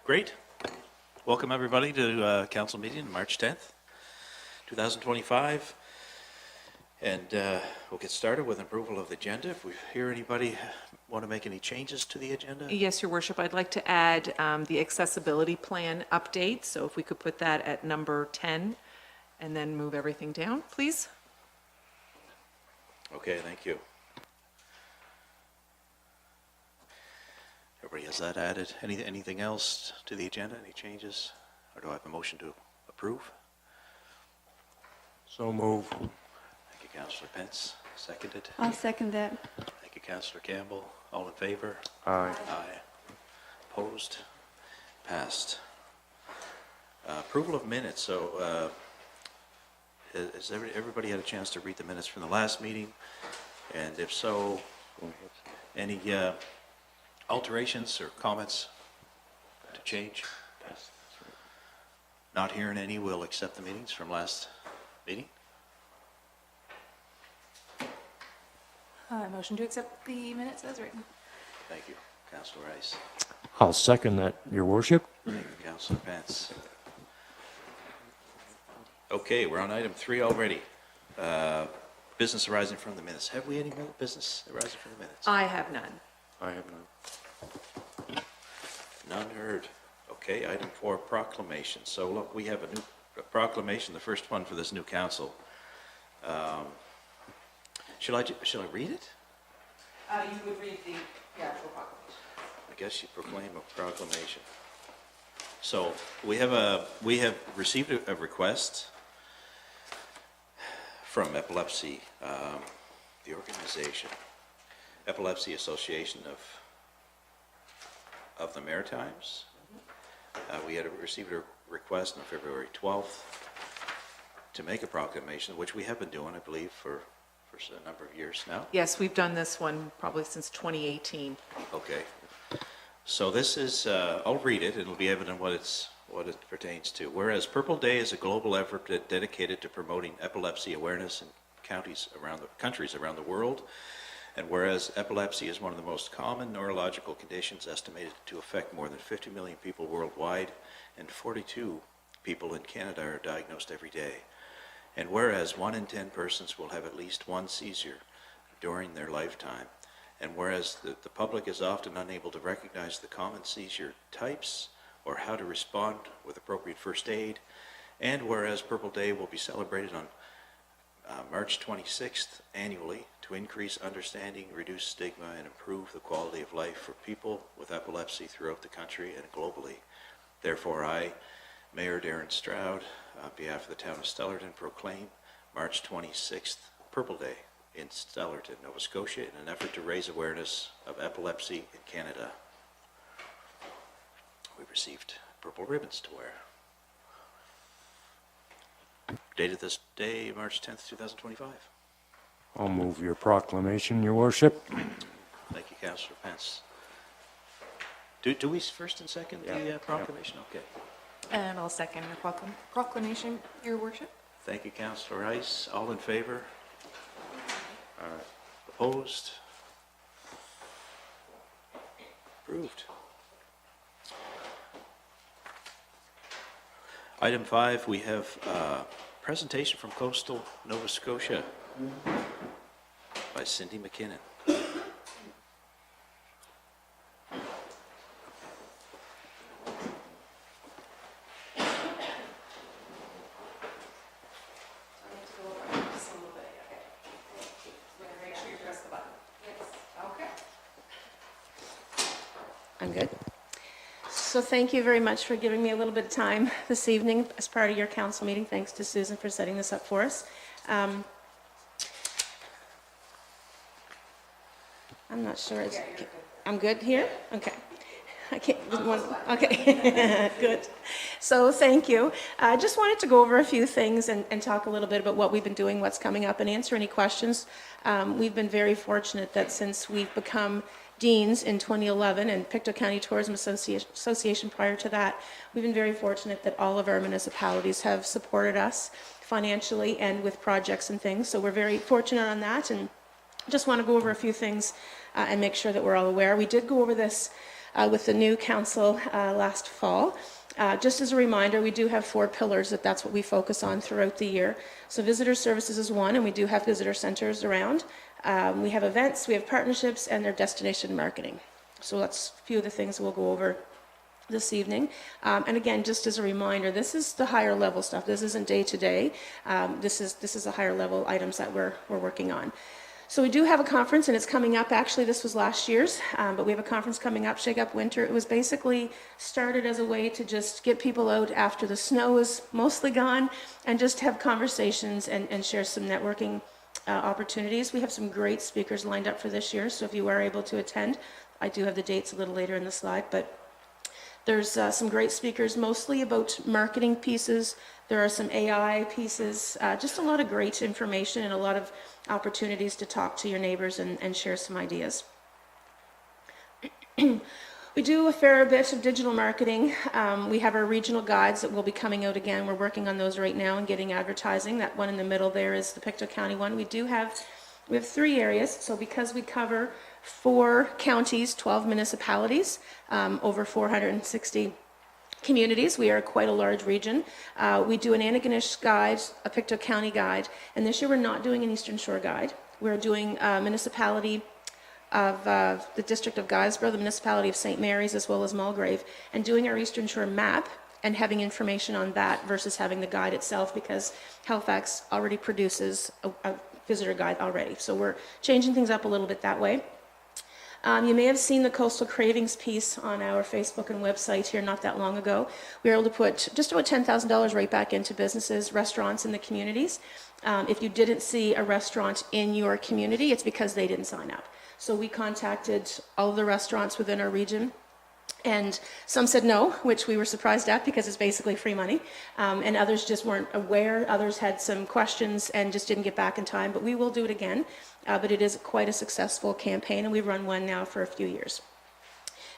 Great. Welcome everybody to council meeting March 10th, 2025. And we'll get started with approval of the agenda. If we hear anybody want to make any changes to the agenda? Yes, Your Worship, I'd like to add the accessibility plan update. So if we could put that at number 10 and then move everything down, please. Okay, thank you. Everybody has that added. Anything else to the agenda? Any changes? Or do I have a motion to approve? So move. Thank you, Councillor Pence. Seconded. I'll second that. Thank you, Councillor Campbell. All in favor? Aye. Aye. Opposed? Passed. Approval of minutes. So has everybody had a chance to read the minutes from the last meeting? And if so, any alterations or comments to change? Not hearing any, we'll accept the meetings from last meeting. Motion to accept the minutes as written. Thank you, Councillor Rice. I'll second that, Your Worship. Thank you, Councillor Pence. Okay, we're on item 3 already. Business arising from the minutes. Have we any more business arising from the minutes? I have none. I have none. None heard. Okay, item 4, proclamation. So look, we have a proclamation, the first one for this new council. Shall I read it? You would read the actual proclamation. I guess you proclaim a proclamation. So we have received a request from Epilepsy, the organization, Epilepsy Association of the Maritimes. We had received a request on February 12th to make a proclamation, which we have been doing, I believe, for a number of years now. Yes, we've done this one probably since 2018. Okay. So this is, I'll read it. It'll be evident what it pertains to. Whereas Purple Day is a global effort dedicated to promoting epilepsy awareness in countries around the world, and whereas epilepsy is one of the most common neurological conditions estimated to affect more than 50 million people worldwide, and 42 people in Canada are diagnosed every day. And whereas 1 in 10 persons will have at least one seizure during their lifetime, and whereas the public is often unable to recognize the common seizure types or how to respond with appropriate first aid, and whereas Purple Day will be celebrated on March 26th annually to increase understanding, reduce stigma, and improve the quality of life for people with epilepsy throughout the country and globally. Therefore, I, Mayor Darren Stroud, on behalf of the Town of Stellarton, proclaim March 26th Purple Day in Stellarton, Nova Scotia, in an effort to raise awareness of epilepsy in Canada. We received purple ribbons to wear. Dated this day, March 10th, 2025. I'll move your proclamation, Your Worship. Thank you, Councillor Pence. Do we first and second the proclamation? Okay. And I'll second the proclamation, Your Worship. Thank you, Councillor Rice. All in favor? Opposed? Approved. Item 5, we have a presentation from Coastal Nova Scotia by Cindy McKinnon. I'm good. So thank you very much for giving me a little bit of time this evening as part of your council meeting. Thanks to Susan for setting this up for us. I'm not sure. I'm good here? Okay. I can't. Okay. Good. So thank you. I just wanted to go over a few things and talk a little bit about what we've been doing, what's coming up, and answer any questions. We've been very fortunate that since we've become deans in 2011 and Pictou County Tourism Association prior to that, we've been very fortunate that all of our municipalities have supported us financially and with projects and things. So we're very fortunate on that, and just want to go over a few things and make sure that we're all aware. We did go over this with the new council last fall. Just as a reminder, we do have 4 pillars that's what we focus on throughout the year. So visitor services is one, and we do have visitor centers around. We have events, we have partnerships, and their destination marketing. So that's a few of the things we'll go over this evening. And again, just as a reminder, this is the higher level stuff. This isn't day to day. This is the higher level items that we're working on. So we do have a conference, and it's coming up. Actually, this was last year's, but we have a conference coming up, Shake Up Winter. It was basically started as a way to just get people out after the snow is mostly gone and just have conversations and share some networking opportunities. We have some great speakers lined up for this year, so if you are able to attend, I do have the dates a little later in the slide, but there's some great speakers, mostly about marketing pieces. There are some AI pieces, just a lot of great information and a lot of opportunities to talk to your neighbors and share some ideas. We do a fair bit of digital marketing. We have our regional guides that will be coming out again. We're working on those right now and getting advertising. That one in the middle there is the Pictou County one. We have 3 areas, so because we cover 4 counties, 12 municipalities, over 460 communities. We are quite a large region. We do an Antigonish guide, a Pictou County guide, and this year we're not doing an Eastern Shore guide. We're doing a municipality of the District of Guysborough, the municipality of St. Mary's, as well as Mulgrave, and doing our Eastern Shore map and having information on that versus having the guide itself, because Halifax already produces a visitor guide already. So we're changing things up a little bit that way. You may have seen the Coastal Cravings piece on our Facebook and website here not that long ago. We were able to put just about $10,000 right back into businesses, restaurants in the communities. If you didn't see a restaurant in your community, it's because they didn't sign up. So we contacted all of the restaurants within our region, and some said no, which we were surprised at because it's basically free money. And others just weren't aware. Others had some questions and just didn't get back in time, but we will do it again. But it is quite a successful campaign, and we've run one now for a few years.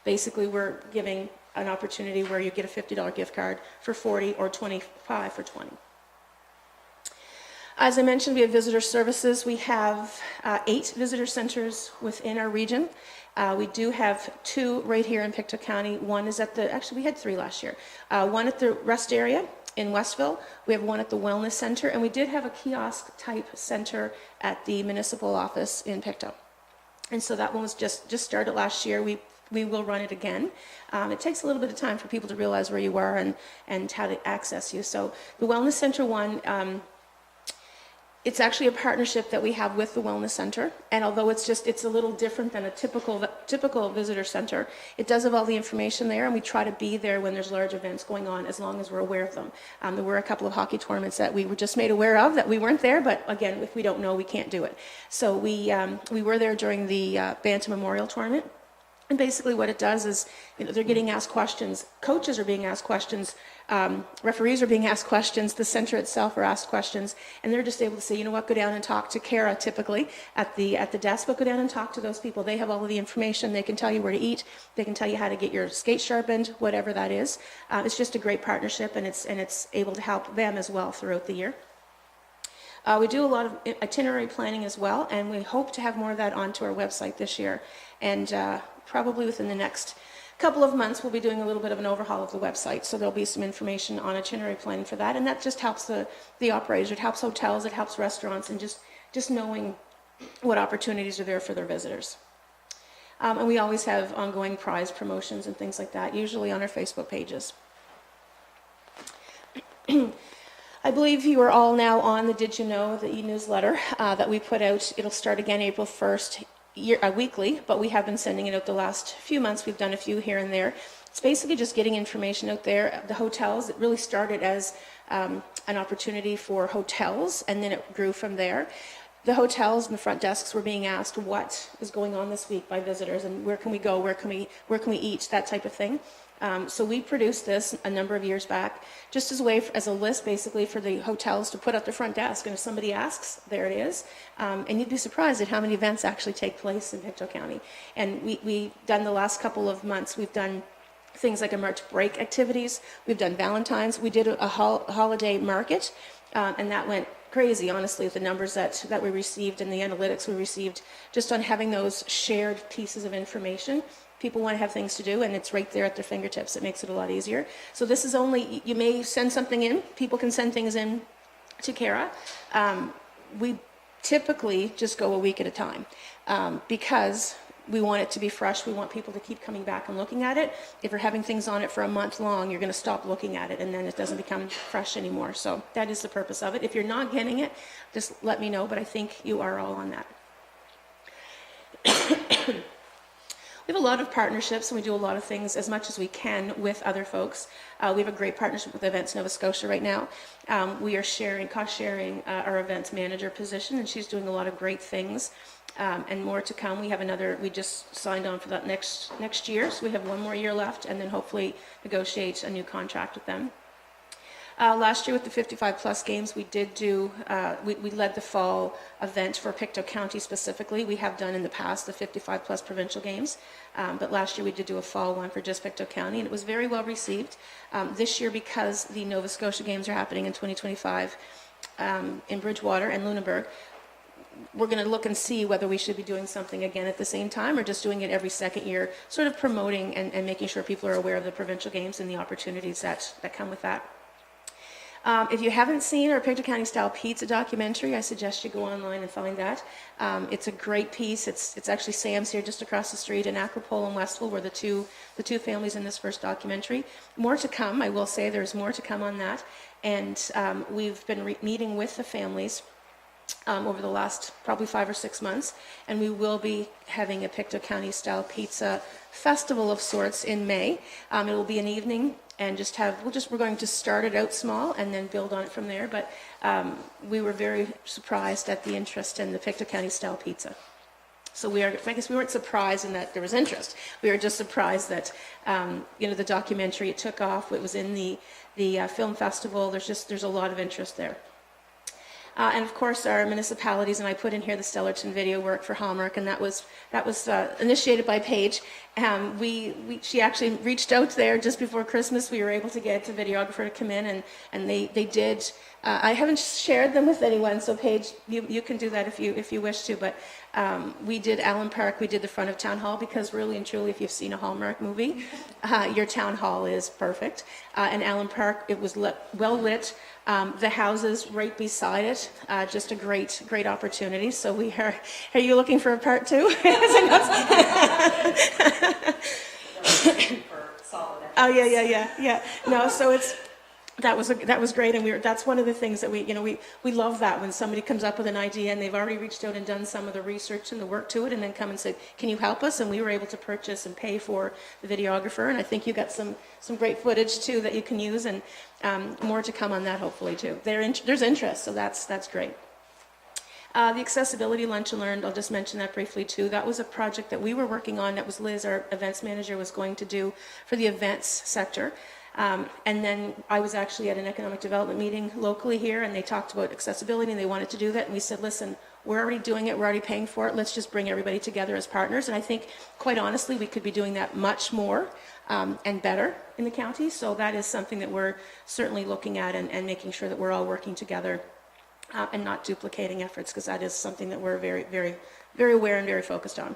Basically, we're giving an opportunity where you get a $50 gift card for 40 or 25 for 20. As I mentioned, we have visitor services. We have 8 visitor centers within our region. We do have 2 right here in Pictou County. One is actually we had 3 last year. One at the rest area in Westville. We have one at the Wellness Center, and we did have a kiosk type center at the municipal office in Pictou. And so that one was just started last year. We will run it again. It takes a little bit of time for people to realize where you are and how to access you. So the Wellness Center one, it's actually a partnership that we have with the Wellness Center, and although it's a little different than a typical visitor center, it does have all the information there, and we try to be there when there's large events going on, as long as we're aware of them. There were a couple of hockey tournaments that we were just made aware of that we weren't there, but again, if we don't know, we can't do it. So we were there during the Bantam Memorial Tournament. And basically what it does is, they're getting asked questions, coaches are being asked questions, referees are being asked questions, the center itself are asked questions, and they're just able to say, you know what, go down and talk to Kara typically at the desk, but go down and talk to those people. They have all of the information. They can tell you where to eat. They can tell you how to get your skate sharpened, whatever that is. It's just a great partnership, and it's able to help them as well throughout the year. We do a lot of itinerary planning as well, and we hope to have more of that onto our website this year. And probably within the next couple of months, we'll be doing a little bit of an overhaul of the website. So there'll be some information on itinerary planning for that. And that just helps the operators. It helps hotels, it helps restaurants, and just knowing what opportunities are there for their visitors. And we always have ongoing prize promotions and things like that, usually on our Facebook pages. I believe you are all now on the Did You Know, the e-newsletter that we put out. It'll start again April 1st, weekly, but we have been sending it out the last few months. We've done a few here and there. It's basically just getting information out there. The hotels, it really started as an opportunity for hotels, and then it grew from there. The hotels and the front desks were being asked what is going on this week by visitors, and where can we go, where can we eat, that type of thing. So we produced this a number of years back, just as a way, as a list basically for the hotels to put up the front desk, and if somebody asks, there it is. And you'd be surprised at how many events actually take place in Pictou County. And we've done the last couple of months, we've done things like a March break activities, we've done Valentine's, we did a holiday market, and that went crazy, honestly, with the numbers that we received and the analytics we received just on having those shared pieces of information. people want to have things to do, and it's right there at their fingertips. It makes it a lot easier. So this is only, you may send something in, people can send things in to Kara. We typically just go a week at a time because we want it to be fresh. We want people to keep coming back and looking at it. If you're having things on it for a month long, you're going to stop looking at it, and then it doesn't become fresh anymore. So that is the purpose of it. If you're not getting it, just let me know, but I think you are all on that. We have a lot of partnerships, and we do a lot of things as much as we can with other folks. We have a great partnership with Events Nova Scotia right now. We are cost sharing our events manager position, and she's doing a lot of great things. And more to come. We just signed on for that next year, so we have one more year left, and then hopefully negotiate a new contract with them. Last year with the 55 plus games, we did do, we led the fall event for Pictou County specifically. We have done in the past the 55 plus provincial games, but last year we did do a fall one for just Pictou County, and it was very well received. This year, because the Nova Scotia games are happening in 2025 in Bridgewater and Lunenburg, we're going to look and see whether we should be doing something again at the same time or just doing it every second year, sort of promoting and making sure people are aware of the provincial games and the opportunities that come with that. If you haven't seen our Pictou County Style Pizza documentary, I suggest you go online and find that. It's a great piece. It's actually Sam's here just across the street, and Acropole and Westville were the two families in this first documentary. More to come. I will say there's more to come on that. And we've been meeting with the families over the last probably 5 or 6 months, and we will be having a Pictou County Style Pizza Festival of sorts in May. It will be an evening, and we're going to start it out small and then build on it from there. But we were very surprised at the interest in the Pictou County Style Pizza. So I guess we weren't surprised in that there was interest. We were just surprised that the documentary, it took off. It was in the film festival. There's a lot of interest there. And of course, our municipalities, and I put in here the Stellarton video work for Hallmark, and that was initiated by Paige. She actually reached out there just before Christmas. We were able to get a videographer to come in, and they did. I haven't shared them with anyone, so Paige, you can do that if you wish to. But we did Allen Park. We did the front of Town Hall, because really and truly, if you've seen a Hallmark movie, your Town Hall is perfect. And Allen Park, it was well lit. The houses right beside it, just a great opportunity. So are you looking for a part two? Oh yeah. No, so that was great, and that's one of the things that we love, that when somebody comes up with an idea and they've already reached out and done some of the research and the work to it, and then come and say, can you help us? And we were able to purchase and pay for the videographer, and I think you got some great footage too that you can use, and more to come on that hopefully too. There's interest, so that's great. The accessibility lunch and learn, I'll just mention that briefly too. That was a project that we were working on, that was Liz, our events manager, was going to do for the events sector. And then I was actually at an economic development meeting locally here, and they talked about accessibility, and they wanted to do that. And we said, listen, we're already doing it, we're already paying for it, let's just bring everybody together as partners. And I think, quite honestly, we could be doing that much more and better in the county. So that is something that we're certainly looking at, and making sure that we're all working together and not duplicating efforts, because that is something that we're very, very, very aware and very focused on.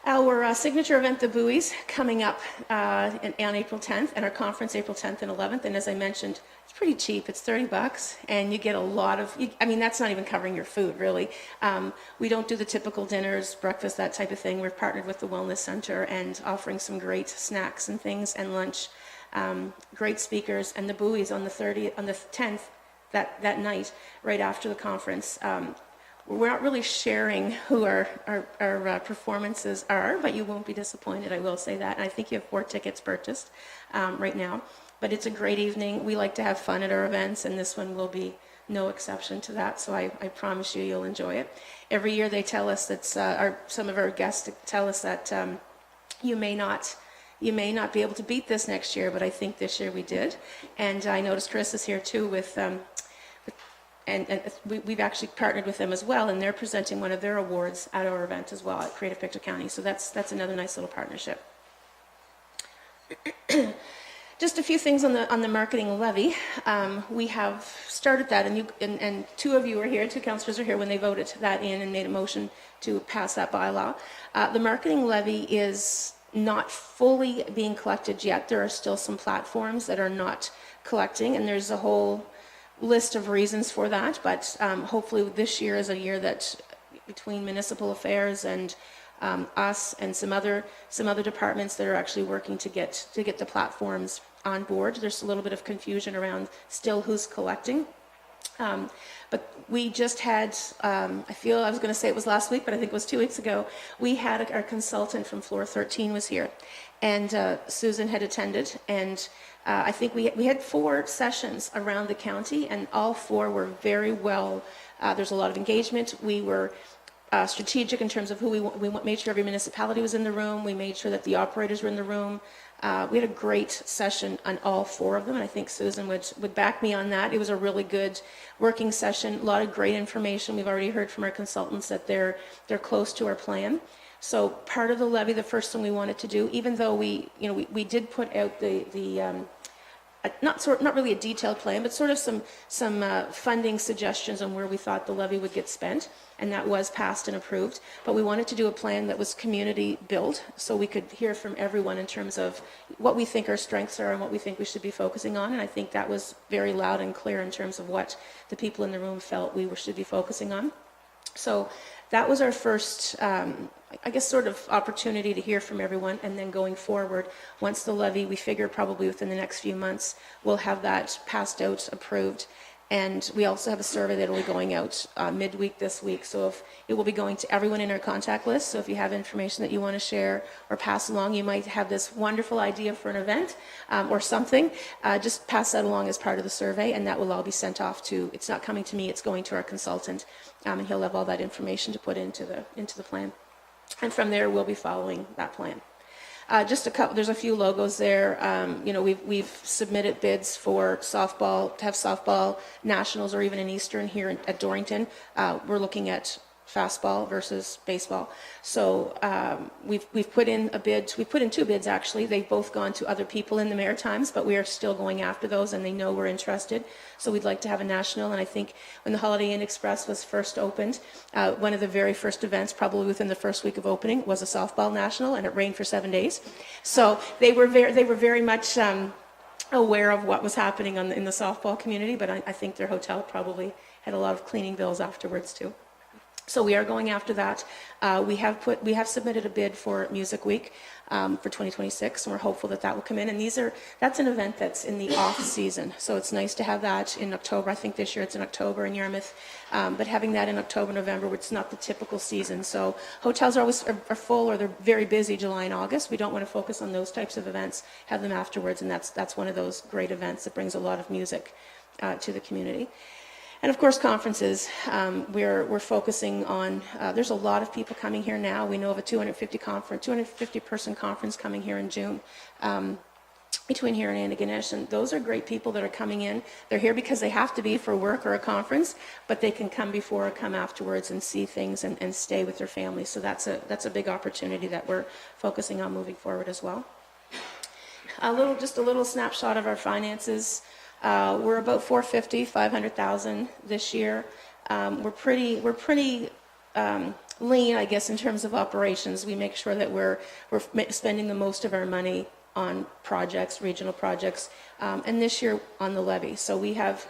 Our signature event, the Buoys, coming up on April 10th, and our conference April 10th and 11th. And as I mentioned, it's pretty cheap. It's $30, and you get a lot of, that's not even covering your food, really. We don't do the typical dinners, breakfast, that type of thing. We're partnered with the Wellness Center and offering some great snacks and things, and lunch. Great speakers, and the Buoys on the 10th, that night, right after the conference. We're not really sharing who our performances are, but you won't be disappointed, I will say that. And I think you have 4 tickets purchased right now. But it's a great evening. We like to have fun at our events, and this one will be no exception to that. So I promise you'll enjoy it. Every year they tell us that some of our guests tell us that you may not be able to beat this next year, but I think this year we did. And I noticed Chris is here too and we've actually partnered with them as well, and they're presenting one of their awards at our event as well at Creative Pictou County. So that's another nice little partnership. Just a few things on the marketing levy. We have started that, and two of you are here, two councillors are here when they voted that in and made a motion to pass that bylaw. The marketing levy is not fully being collected yet. There are still some platforms that are not collecting, and there's a whole list of reasons for that, but hopefully this year is a year that between municipal affairs and us and some other departments that are actually working to get the platforms on board. There's a little bit of confusion around still who's collecting. But we just had, I was going to say it was last week, but I think it was 2 weeks ago, we had our consultant from Floor 13 was here, and Susan had attended, and I think we had 4 sessions around the county, and all 4 were very well, there's a lot of engagement. We were strategic in terms of who we made sure every municipality was in the room. We made sure that the operators were in the room. We had a great session on all 4 of them, and I think Susan would back me on that. It was a really good working session, a lot of great information. We've already heard from our consultants that they're close to our plan. So part of the levy, the first thing we wanted to do, even though we did put out not really a detailed plan, but sort of some funding suggestions on where we thought the levy would get spent, and that was passed and approved. But we wanted to do a plan that was community built, so we could hear from everyone in terms of what we think our strengths are and what we think we should be focusing on. And I think that was very loud and clear in terms of what the people in the room felt we should be focusing on. So that was our first, sort of opportunity to hear from everyone. And then going forward, once the levy, we figure probably within the next few months, we'll have that passed out, approved. And we also have a survey that will be going out midweek this week. So if it will be going to everyone in our contact list. So if you have information that you want to share or pass along, you might have this wonderful idea for an event or something, just pass that along as part of the survey, and that will all be sent off to, it's not coming to me, it's going to our consultant, and he'll have all that information to put into the plan. And from there, we'll be following that plan. Just a couple, there's a few logos there. We've submitted bids for softball, to have softball nationals or even an Eastern here at Dorrington. We're looking at fastball versus baseball. So we've put in a bid, we put in 2 bids actually. They've both gone to other people in the Maritimes, but we are still going after those, and they know we're interested. So we'd like to have a national, and I think when the Holiday Inn Express was first opened, one of the very first events, probably within the first week of opening, was a softball national, and it rained for 7 days. So they were very much aware of what was happening in the softball community, but I think their hotel probably had a lot of cleaning bills afterwards too. So we are going after that. We have submitted a bid for Music Week for 2026, and we're hopeful that will come in. And that's an event that's in the off season, so it's nice to have that in October. I think this year it's in October in Yarmouth, but having that in October, November, it's not the typical season. So hotels are full, or they're very busy July and August. We don't want to focus on those types of events. Have them afterwards, and that's one of those great events that brings a lot of music to the community. And of course, conferences. We're focusing on, there's a lot of people coming here now. We know of a 250 person conference coming here in June between here and Antigonish. And those are great people that are coming in. They're here because they have to be for work or a conference, but they can come before or come afterwards and see things and stay with their families. So that's a big opportunity that we're focusing on moving forward as well. Just a little snapshot of our finances. We're about 500,000 this year. We're pretty lean, I guess, in terms of operations. We make sure that we're spending the most of our money on projects, regional projects, and this year on the levy. So we have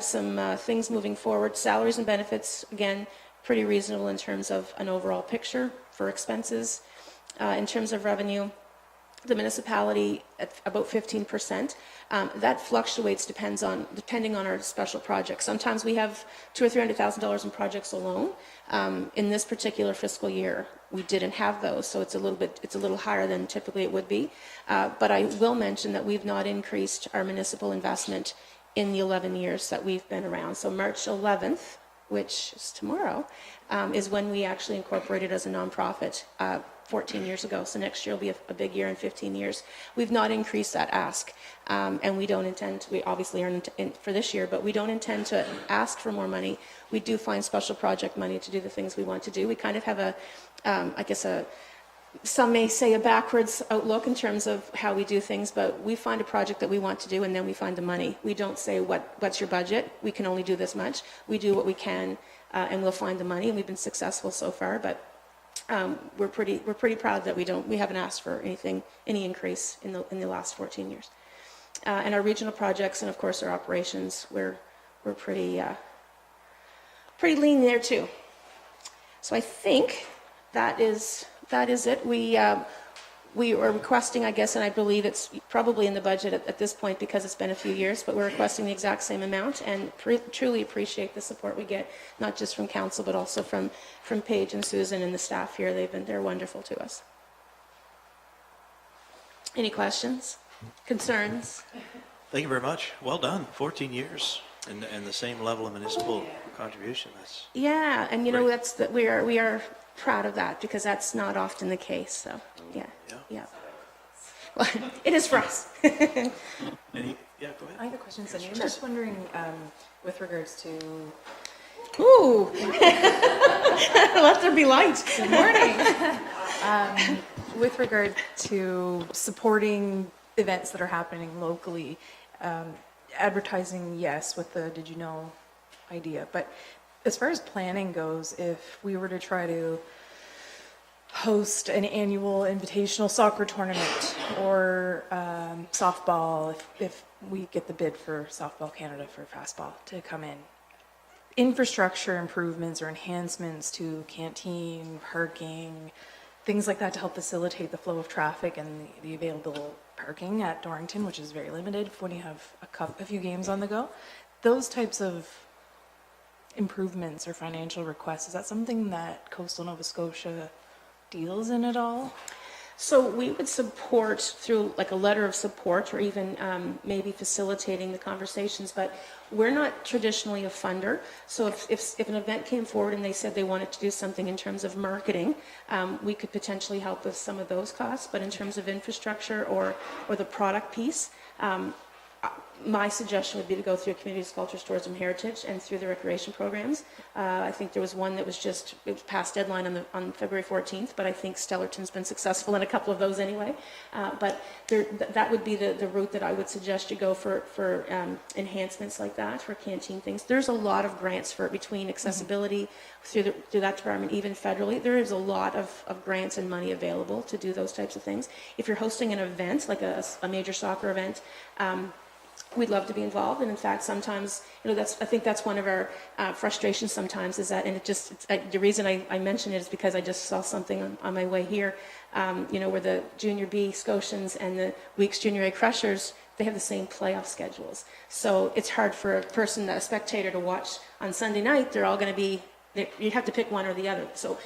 some things moving forward. Salaries and benefits, again, pretty reasonable in terms of an overall picture for expenses. In terms of revenue, the municipality at about 15%. That fluctuates depending on our special projects. Sometimes we have $200,000 or $300,000 in projects alone. In this particular fiscal year, we didn't have those, so it's a little higher than typically it would be. But I will mention that we've not increased our municipal investment in the 11 years that we've been around. So March 11th, which is tomorrow, is when we actually incorporated as a nonprofit 14 years ago. So next year will be a big year in 15 years. We've not increased that ask, and we don't intend to. We obviously are for this year, but we don't intend to ask for more money. We do find special project money to do the things we want to do. We kind of have a some may say a backwards outlook in terms of how we do things, but we find a project that we want to do and then we find the money. We don't say, what's your budget? We can only do this much. We do what we can and we'll find the money, and we've been successful so far, but we're pretty proud that we haven't asked for any increase in the last 14 years. And our regional projects and of course our operations, we're pretty lean there too. So I think that is it. We are requesting, I guess, and I believe it's probably in the budget at this point because it's been a few years, but we're requesting the exact same amount and truly appreciate the support we get, not just from council, but also from Paige and Susan and the staff here. They're wonderful to us. Any questions? Concerns? Thank you very much. Well done. 14 years and the same level of municipal contribution. That's Yeah, and you know, great. we are proud of that because that's not often the case, so, yeah. Well, it is for us. Yeah, go ahead. I have a question, Cindy. I'm just wondering, with regards to, Ooh. Let there be light. Good morning. with regard to supporting events that are happening locally, advertising, yes, with the did you know idea, but as far as planning goes, if we were to try to host an annual invitational soccer tournament or softball, if we get the bid for Softball Canada for fastball to come in, infrastructure improvements or enhancements to canteen, parking, things like that to help facilitate the flow of traffic and the available parking at Dorrington, which is very limited when you have a few games on the go. Those types of improvements or financial requests, is that something that Coastal Nova Scotia deals in at all? So we would support through like a letter of support or even maybe facilitating the conversations, but we're not traditionally a funder. So if an event came forward and they said they wanted to do something in terms of marketing, we could potentially help with some of those costs. But in terms of infrastructure or the product piece, my suggestion would be to go through Communities, Cultures, Tourism, Heritage and through the recreation programs. I think there was one that it was past deadline on February 14th, but I think Stellarton's been successful in a couple of those anyway. But that would be the route that I would suggest you go for enhancements like that, for canteen things. There's a lot of grants between accessibility through that department, even federally. There is a lot of grants and money available to do those types of things. If you're hosting an event, like a major soccer event, we'd love to be involved, and in fact, sometimes, I think that's one of our frustrations sometimes is that, and the reason I mention it is because I just saw something on my way here, where the Junior B Scotians and the Weeks Junior A Crushers, they have the same playoff schedules. So it's hard for a spectator to watch on Sunday night. They're all going to be, you have to pick one or the other. So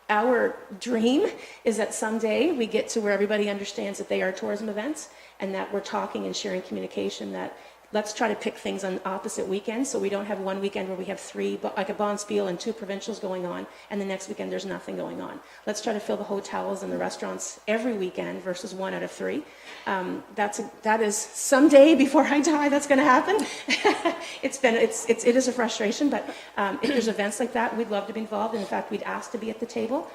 our dream is that someday we get to where everybody understands that they are tourism events and that we're talking and sharing communication, that let's try to pick things on opposite weekends so we don't have one weekend where we have three, like a Bonspiel and two provincials going on, and the next weekend there's nothing going on. Let's try to fill the hotels and the restaurants every weekend versus 1 out of 3. That is someday before I die, that's going to happen. It is a frustration, but if there's events like that, we'd love to be involved. In fact, we'd ask to be at the table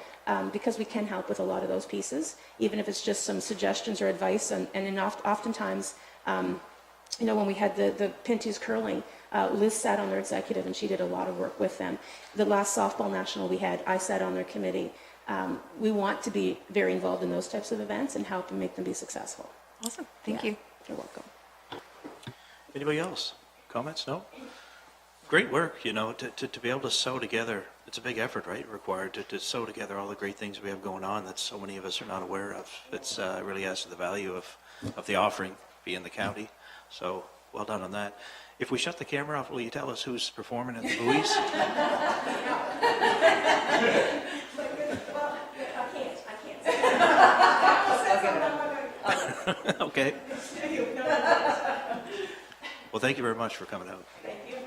because we can help with a lot of those pieces, even if it's just some suggestions or advice. And oftentimes, when we had the Pinty's curling, Liz sat on their executive and she did a lot of work with them. The last softball national we had, I sat on their committee. We want to be very involved in those types of events and help and make them be successful. Awesome. Thank you. You're welcome. Anybody else? Comments? No? Great work, to be able to sew together. It's a big effort, right, required to sew together all the great things we have going on that so many of us are not aware of. It's really adds to the value of the offering being the county. So well done on that. If we shut the camera off, will you tell us who's performing at the buoys? I can't. Okay. Well, thank you very much for coming out. Thank you.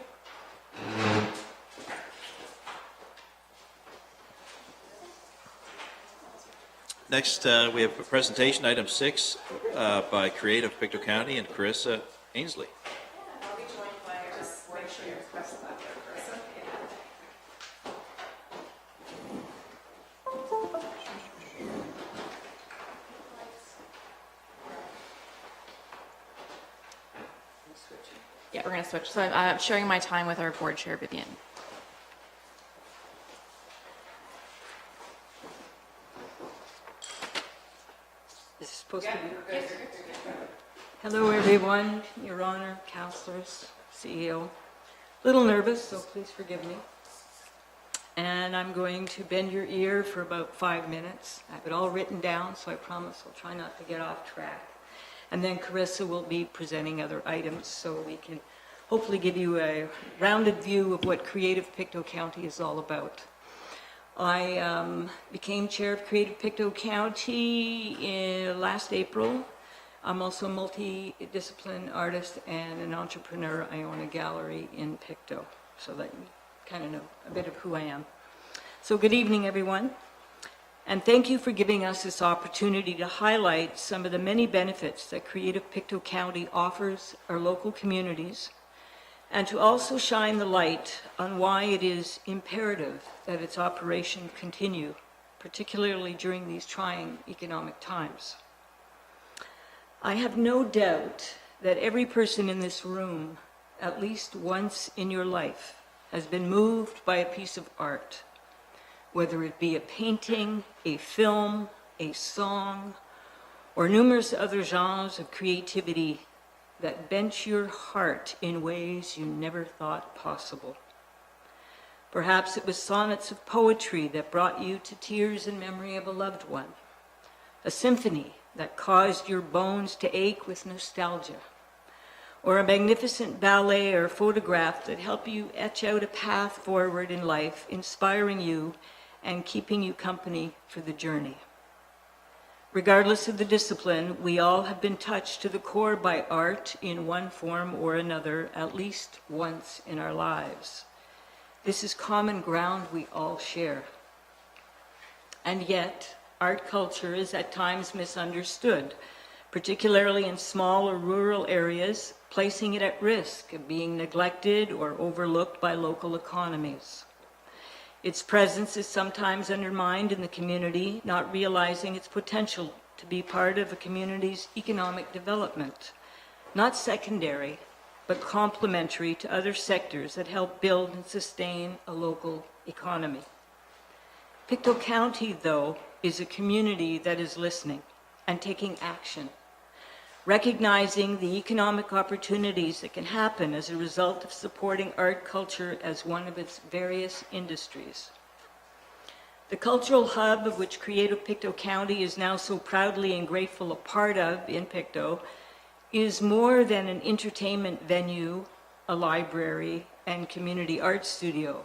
Next, we have a presentation, item 6, by Creative Pictou County and Carissa Ainsley. I'll be joined by our chair, Yeah, we're going to switch. So I'm sharing my time with our board chair, Vivian. This is supposed to be. Hello, everyone, Your Honor, councillors, CEO. Little nervous, so please forgive me. And I'm going to bend your ear for about 5 minutes. I have it all written down, so I promise I'll try not to get off track. And then Carissa will be presenting other items, so we can hopefully give you a rounded view of what Creative Pictou County is all about. I became chair of Creative Pictou County last April. I'm also a multidiscipline artist and an entrepreneur. I own a gallery in Pictou, so that you kind of know a bit of who I am. So good evening, everyone. And thank you for giving us this opportunity to highlight some of the many benefits that Creative Pictou County offers our local communities, and to also shine the light on why it is imperative that its operation continue, particularly during these trying economic times. I have no doubt that every person in this room, at least once in your life, has been moved by a piece of art, whether it be a painting, a film, a song, or numerous other genres of creativity that bent your heart in ways you never thought possible. Perhaps it was sonnets of poetry that brought you to tears in memory of a loved one, a symphony that caused your bones to ache with nostalgia, or a magnificent ballet or photograph that helped you etch out a path forward in life, inspiring you and keeping you company for the journey. Regardless of the discipline, we all have been touched to the core by art in one form or another, at least once in our lives. This is common ground we all share. And yet, art culture is at times misunderstood, particularly in small or rural areas, placing it at risk of being neglected or overlooked by local economies. Its presence is sometimes undermined in the community, not realizing its potential to be part of a community's economic development, not secondary, but complementary to other sectors that help build and sustain a local economy. Pictou County, though, is a community that is listening and taking action, recognizing the economic opportunities that can happen as a result of supporting art culture as one of its various industries. The cultural hub of which Creative Pictou County is now so proudly and grateful a part of in Pictou is more than an entertainment venue, a library, and community art studio.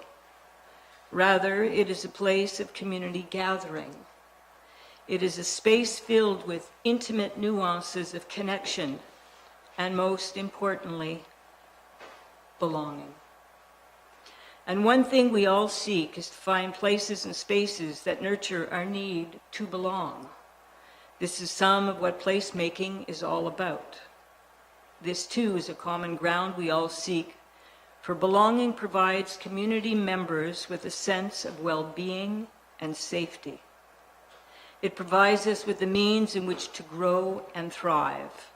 Rather, it is a place of community gathering. It is a space filled with intimate nuances of connection, and most importantly, belonging. And one thing we all seek is to find places and spaces that nurture our need to belong. This is some of what placemaking is all about. This too is a common ground we all seek, for belonging provides community members with a sense of well-being and safety. It provides us with the means in which to grow and thrive.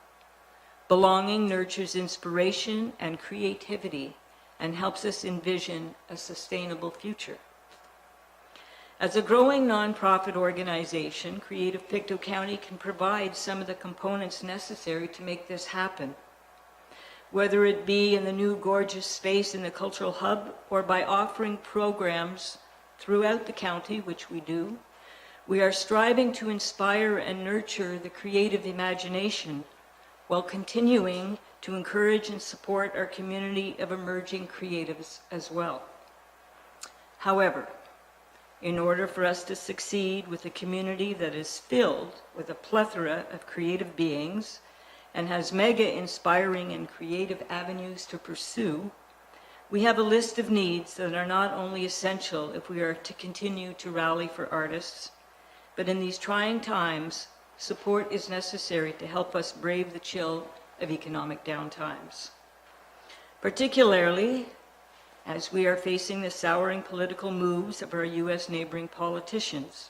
Belonging nurtures inspiration and creativity and helps us envision a sustainable future. As a growing nonprofit organization, Creative Pictou County can provide some of the components necessary to make this happen, whether it be in the new gorgeous space in the cultural hub or by offering programs throughout the county, which we do. We are striving to inspire and nurture the creative imagination while continuing to encourage and support our community of emerging creatives as well. However, in order for us to succeed with a community that is filled with a plethora of creative beings and has mega inspiring and creative avenues to pursue, we have a list of needs that are not only essential if we are to continue to rally for artists, but in these trying times, support is necessary to help us brave the chill of economic downtimes. Particularly as we are facing the souring political moves of our U.S. neighboring politicians,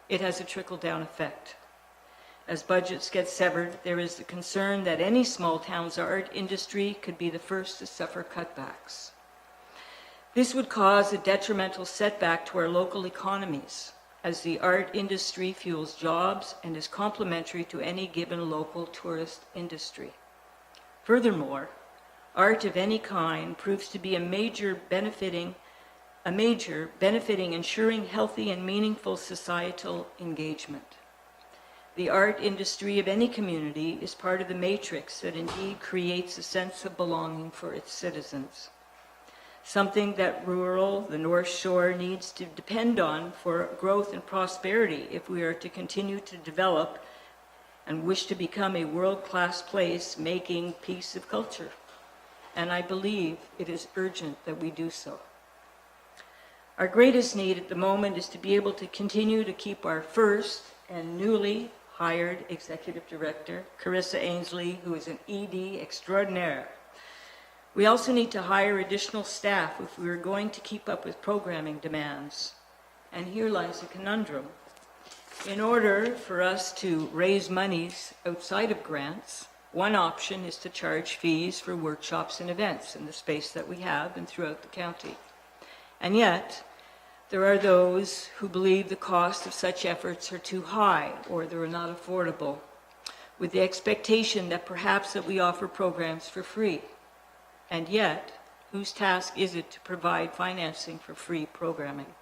it has a trickle-down effect. As budgets get severed, there is the concern that any small town's art industry could be the first to suffer cutbacks. This would cause a detrimental setback to our local economies, as the art industry fuels jobs and is complementary to any given local tourist industry. Furthermore, art of any kind proves to be a major benefiting ensuring healthy and meaningful societal engagement. The art industry of any community is part of the matrix that indeed creates a sense of belonging for its citizens, something that the North Shore needs to depend on for growth and prosperity if we are to continue to develop and wish to become a world-class place making piece of culture. And I believe it is urgent that we do so. Our greatest need at the moment is to be able to continue to keep our first and newly hired executive director, Carissa Ainsley, who is an ED extraordinaire. We also need to hire additional staff if we are going to keep up with programming demands. And here lies a conundrum. In order for us to raise monies outside of grants, one option is to charge fees for workshops and events in the space that we have and throughout the county. And yet, there are those who believe the cost of such efforts are too high or they're not affordable, with the expectation that perhaps that we offer programs for free. And yet, whose task is it to provide financing for free programming?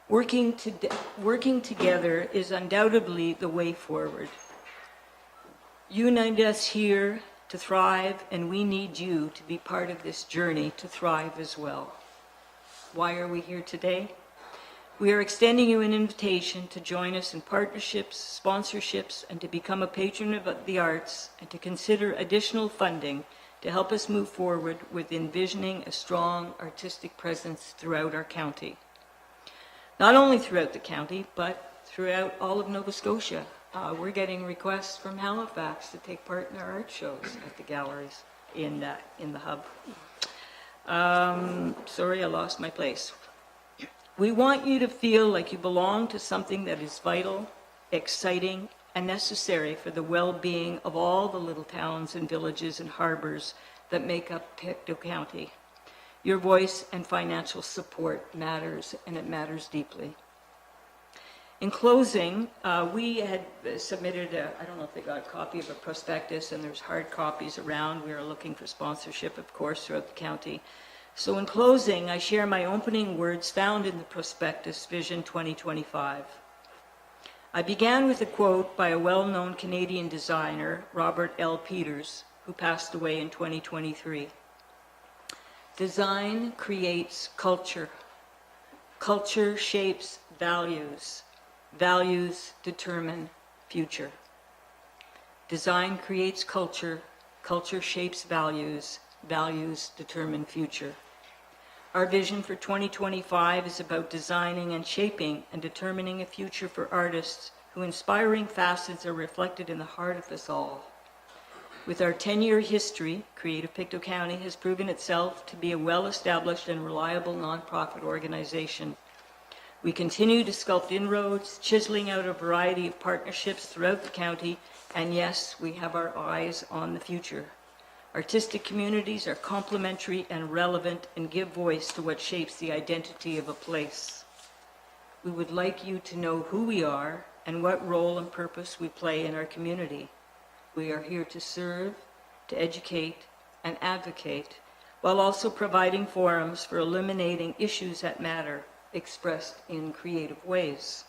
Working together is undoubtedly the way forward. You need us here to thrive, and we need you to be part of this journey to thrive as well. Why are we here today? We are extending you an invitation to join us in partnerships, sponsorships, and to become a patron of the arts, and to consider additional funding to help us move forward with envisioning a strong artistic presence throughout our county. Not only throughout the county, but throughout all of Nova Scotia. We're getting requests from Halifax to take part in our art shows at the galleries in the hub. Sorry, I lost my place. We want you to feel like you belong to something that is vital, exciting, and necessary for the well-being of all the little towns and villages and harbors that make up Pictou County. Your voice and financial support matters, and it matters deeply. In closing, we had submitted I don't know if they got a copy of a prospectus, and there's hard copies around. We are looking for sponsorship, of course, throughout the county. So in closing, I share my opening words found in the prospectus, Vision 2025. I began with a quote by a well-known Canadian designer, Robert L. Peters, who passed away in 2023. Design creates culture. Culture shapes values. Values determine future. Design creates culture. Culture shapes values. Values determine future. Our vision for 2025 is about designing and shaping and determining a future for artists whose inspiring facets are reflected in the heart of us all. With our 10-year history, Creative Pictou County has proven itself to be a well-established and reliable nonprofit organization. We continue to sculpt inroads, chiseling out a variety of partnerships throughout the county, and yes, we have our eyes on the future. Artistic communities are complementary and relevant and give voice to what shapes the identity of a place. We would like you to know who we are and what role and purpose we play in our community. We are here to serve, to educate, and advocate, while also providing forums for illuminating issues that matter, expressed in creative ways.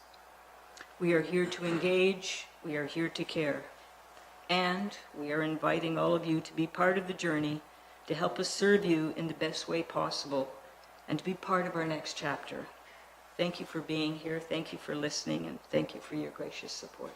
We are here to engage, we are here to care. And we are inviting all of you to be part of the journey, to help us serve you in the best way possible, and to be part of our next chapter. Thank you for being here, thank you for listening, and thank you for your gracious support.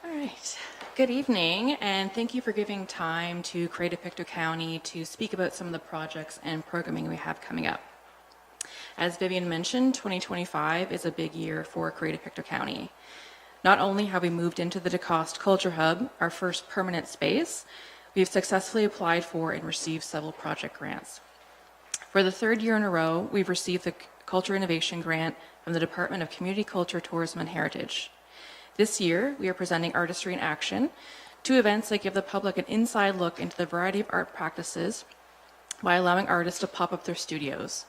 All right. Good evening, and thank you for giving time to Creative Pictou County to speak about some of the projects and programming we have coming up. As Vivian mentioned, 2025 is a big year for Creative Pictou County. Not only have we moved into the DeCoste Culture Hub, our first permanent space, we've successfully applied for and received several project grants. For the third year in a row, we've received the Culture Innovation Grant from the Department of Community Culture, Tourism and Heritage. This year, we are presenting Artistry in Action, two events that give the public an inside look into the variety of art practices by allowing artists to pop up their studios.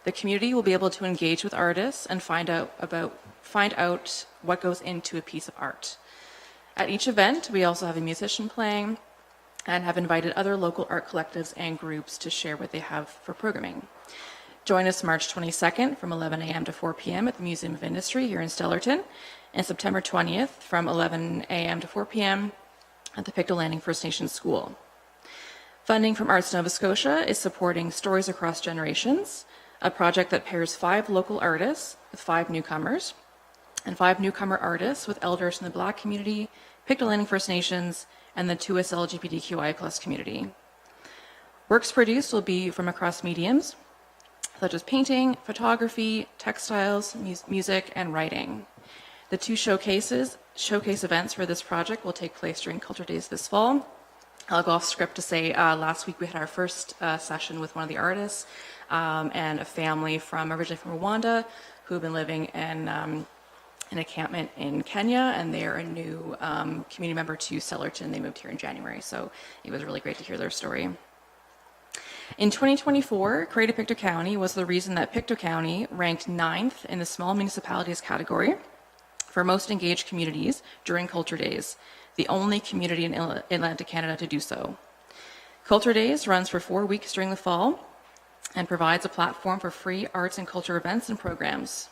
The community will be able to engage with artists and find out what goes into a piece of art. At each event, we also have a musician playing and have invited other local art collectives and groups to share what they have for programming. Join us March 22nd from 11 a.m. to 4 p.m. at the Museum of Industry here in Stellarton, and September 20th from 11 a.m. to 4 p.m. at the Pictou Landing First Nations School. Funding from Arts Nova Scotia is supporting Stories Across Generations, a project that pairs 5 local artists with 5 newcomers, and 5 newcomer artists with elders in the Black community, Pictou Landing First Nations, and the 2S LGBTQI+ community. Works produced will be from across mediums, such as painting, photography, textiles, music, and writing. The 2 showcase events for this project will take place during Culture Days this fall. I'll go off script to say last week we had our first session with one of the artists and a family originally from Rwanda who have been living in an encampment in Kenya, and they are a new community member to Stellarton. They moved here in January, so it was really great to hear their story. In 2024, Creative Pictou County was the reason that Pictou County ranked 9th in the small municipalities category for most engaged communities during Culture Days, the only community in Atlantic Canada to do so. Culture Days runs for 4 weeks during the fall and provides a platform for free arts and culture events and programs.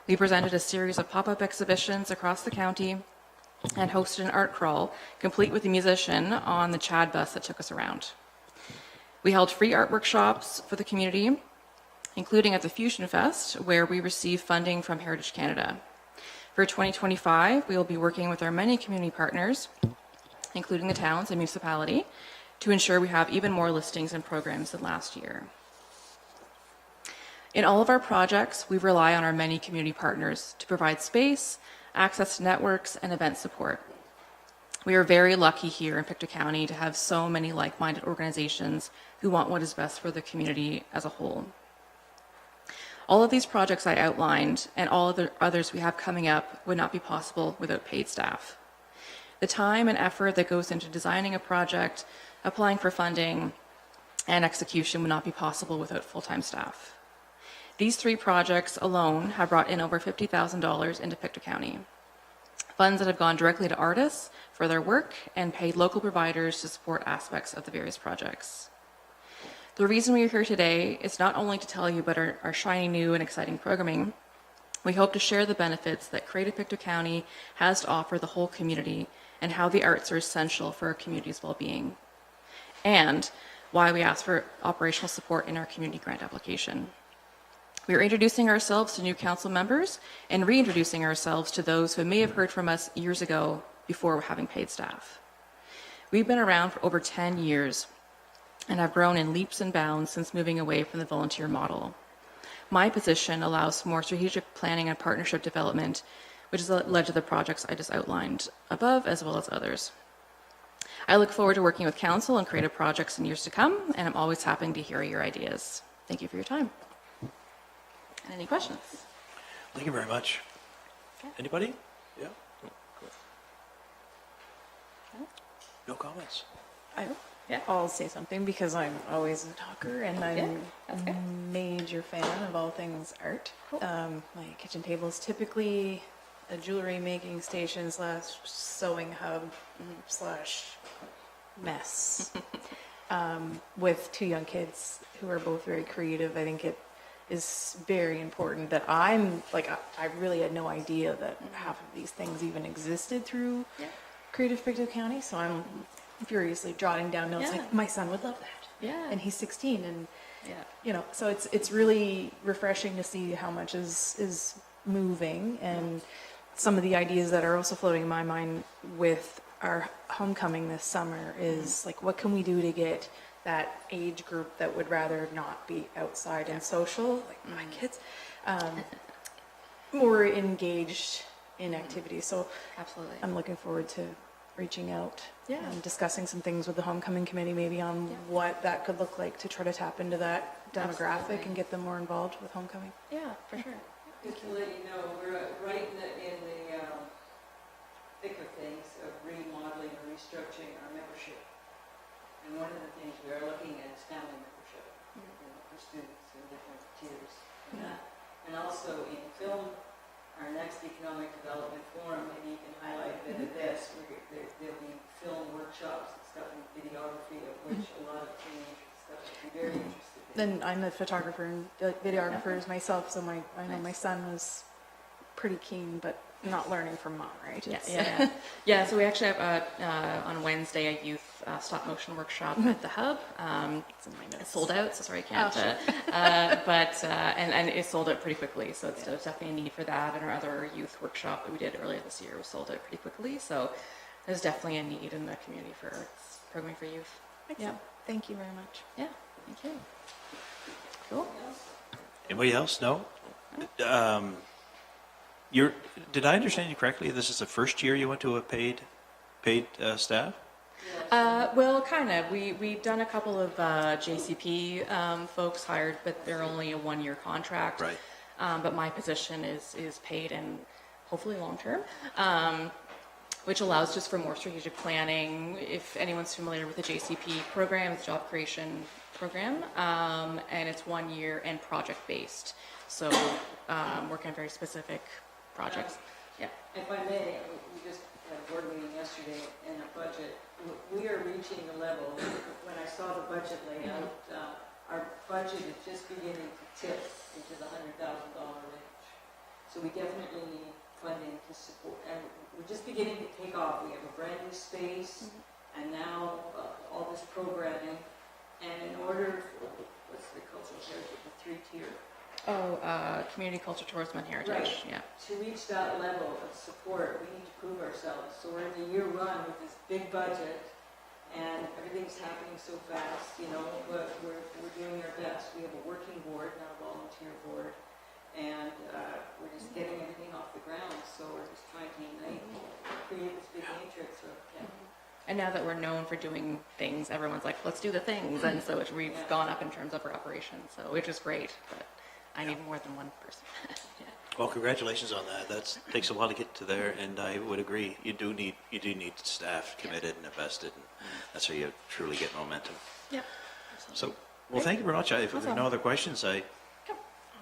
We presented a series of pop-up exhibitions across the county and hosted an art crawl, complete with a musician on the Chad bus that took us around. We held free art workshops for the community, including at the Fusion Fest, where we received funding from Heritage Canada. For 2025, we will be working with our many community partners, including the towns and municipality, to ensure we have even more listings and programs than last year. In all of our projects, we rely on our many community partners to provide space, access to networks, and event support. We are very lucky here in Pictou County to have so many like-minded organizations who want what is best for the community as a whole. All of these projects I outlined and all of the others we have coming up would not be possible without paid staff. The time and effort that goes into designing a project, applying for funding, and execution would not be possible without full-time staff. These 3 projects alone have brought in over $50,000 into Pictou County, funds that have gone directly to artists for their work and paid local providers to support aspects of the various projects. The reason we are here today is not only to tell you about our shiny new and exciting programming. We hope to share the benefits that Creative Pictou County has to offer the whole community and how the arts are essential for our community's well-being, and why we ask for operational support in our community grant application. We are introducing ourselves to new council members and reintroducing ourselves to those who may have heard from us years ago before having paid staff. We've been around for over 10 years and have grown in leaps and bounds since moving away from the volunteer model. My position allows more strategic planning and partnership development, which has led to the projects I just outlined above, as well as others. I look forward to working with council and creative projects in years to come, and I'm always happy to hear your ideas. Thank you for your time. And any questions? Thank you very much. Anybody? Yeah? No comments? I'll say something because I'm always a talker and I'm a major fan of all things art. My kitchen table is typically a jewelry making station / sewing hub / mess. With 2 young kids who are both very creative, I think it is very important that I really had no idea that half of these things even existed through Creative Pictou County, so I'm furiously jotting down notes like, my son would love that. And he's 16, and so it's really refreshing to see how much is moving, and some of the ideas that are also floating in my mind with our homecoming this summer is like, what can we do to get that age group that would rather not be outside and social, like my kids, more engaged in activities. So Absolutely. I'm looking forward to reaching out and discussing some things with the homecoming committee, maybe on what that could look like to try to tap into that demographic and get them more involved with homecoming. Yeah, for sure. Just to let you know, we're right in the thick of things of remodeling or restructuring our membership. And one of the things we are looking at is family membership, for students in different tiers. And also in film, our next economic development forum, maybe you can highlight a bit of this. There'll be film workshops and stuff in videography, of which a lot of teenagers and stuff would be very interested in. Then I'm a photographer and videographer myself, so I know my son was pretty keen, but not learning from mom, right? Yeah, so we actually have on Wednesday a youth stop motion workshop at the Hub. It's sold out, so sorry I can't. And it's sold out pretty quickly, so it's there's definitely a need for that. And our other youth workshop that we did earlier this year was sold out pretty quickly, so there's definitely a need in the community for programming for youth. Yeah, thank you very much. Yeah, thank you. Cool. Anybody else? No? Did I understand you correctly? This is the first year you went to a paid staff? Well, kind of. We've done a couple of JCP folks hired, but they're only a one-year contract. Right. But my position is paid and hopefully long-term, which allows just for more strategic planning. If anyone's familiar with the JCP program, it's a job creation program, and it's 1 year and project-based. So working on very specific projects. Yeah. If I may, we just had a board meeting yesterday and a budget. We are reaching the level, when I saw the budget layout, our budget is just beginning to tip into the $100,000 range. So we definitely need funding to support, and we're just beginning to take off. We have a brand new space, and now all this programming, and in order, what's the cultural heritage, the 3-tier? Community culture, tourism, and heritage. Right. Yeah. To reach that level of support, we need to prove ourselves. So we're in the year run with this big budget, and everything's happening so fast, but we're doing our best. We have a working board, not a volunteer board, and we're just getting everything off the ground. So we're just trying to unite, create this big matrix of And now that we're known for doing things, everyone's like, let's do the things. And so we've gone up in terms of our operations, so which is great. But I need more than one person. Yeah. Well, congratulations on that. That takes a while to get to there, and I would agree. You do need staff committed and invested, and that's how you truly get momentum. Yeah. So, well, thank you very much. If there are no other questions, I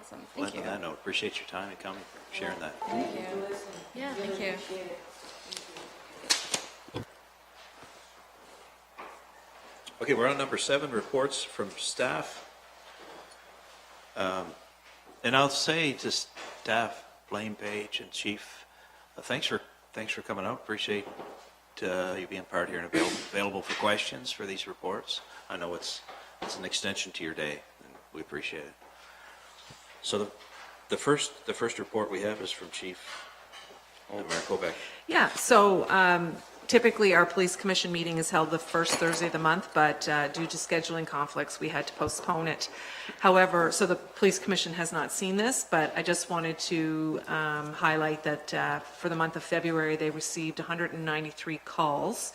Awesome. will Thank end you. on that note. Appreciate your time and coming, sharing that. Thank you. Yeah, thank you. Okay, we're on number 7, reports from staff. And I'll say to staff, Blaine Page and Chief, thanks for coming out. Appreciate you being part here and available for questions for these reports. I know it's an extension to your day, and we appreciate it. So the first report we have is from Chief Mayor Kovac. Yeah, so typically our police commission meeting is held the first Thursday of the month, but due to scheduling conflicts, we had to postpone it. However, so the police commission has not seen this, but I just wanted to highlight that for the month of February, they received 193 calls.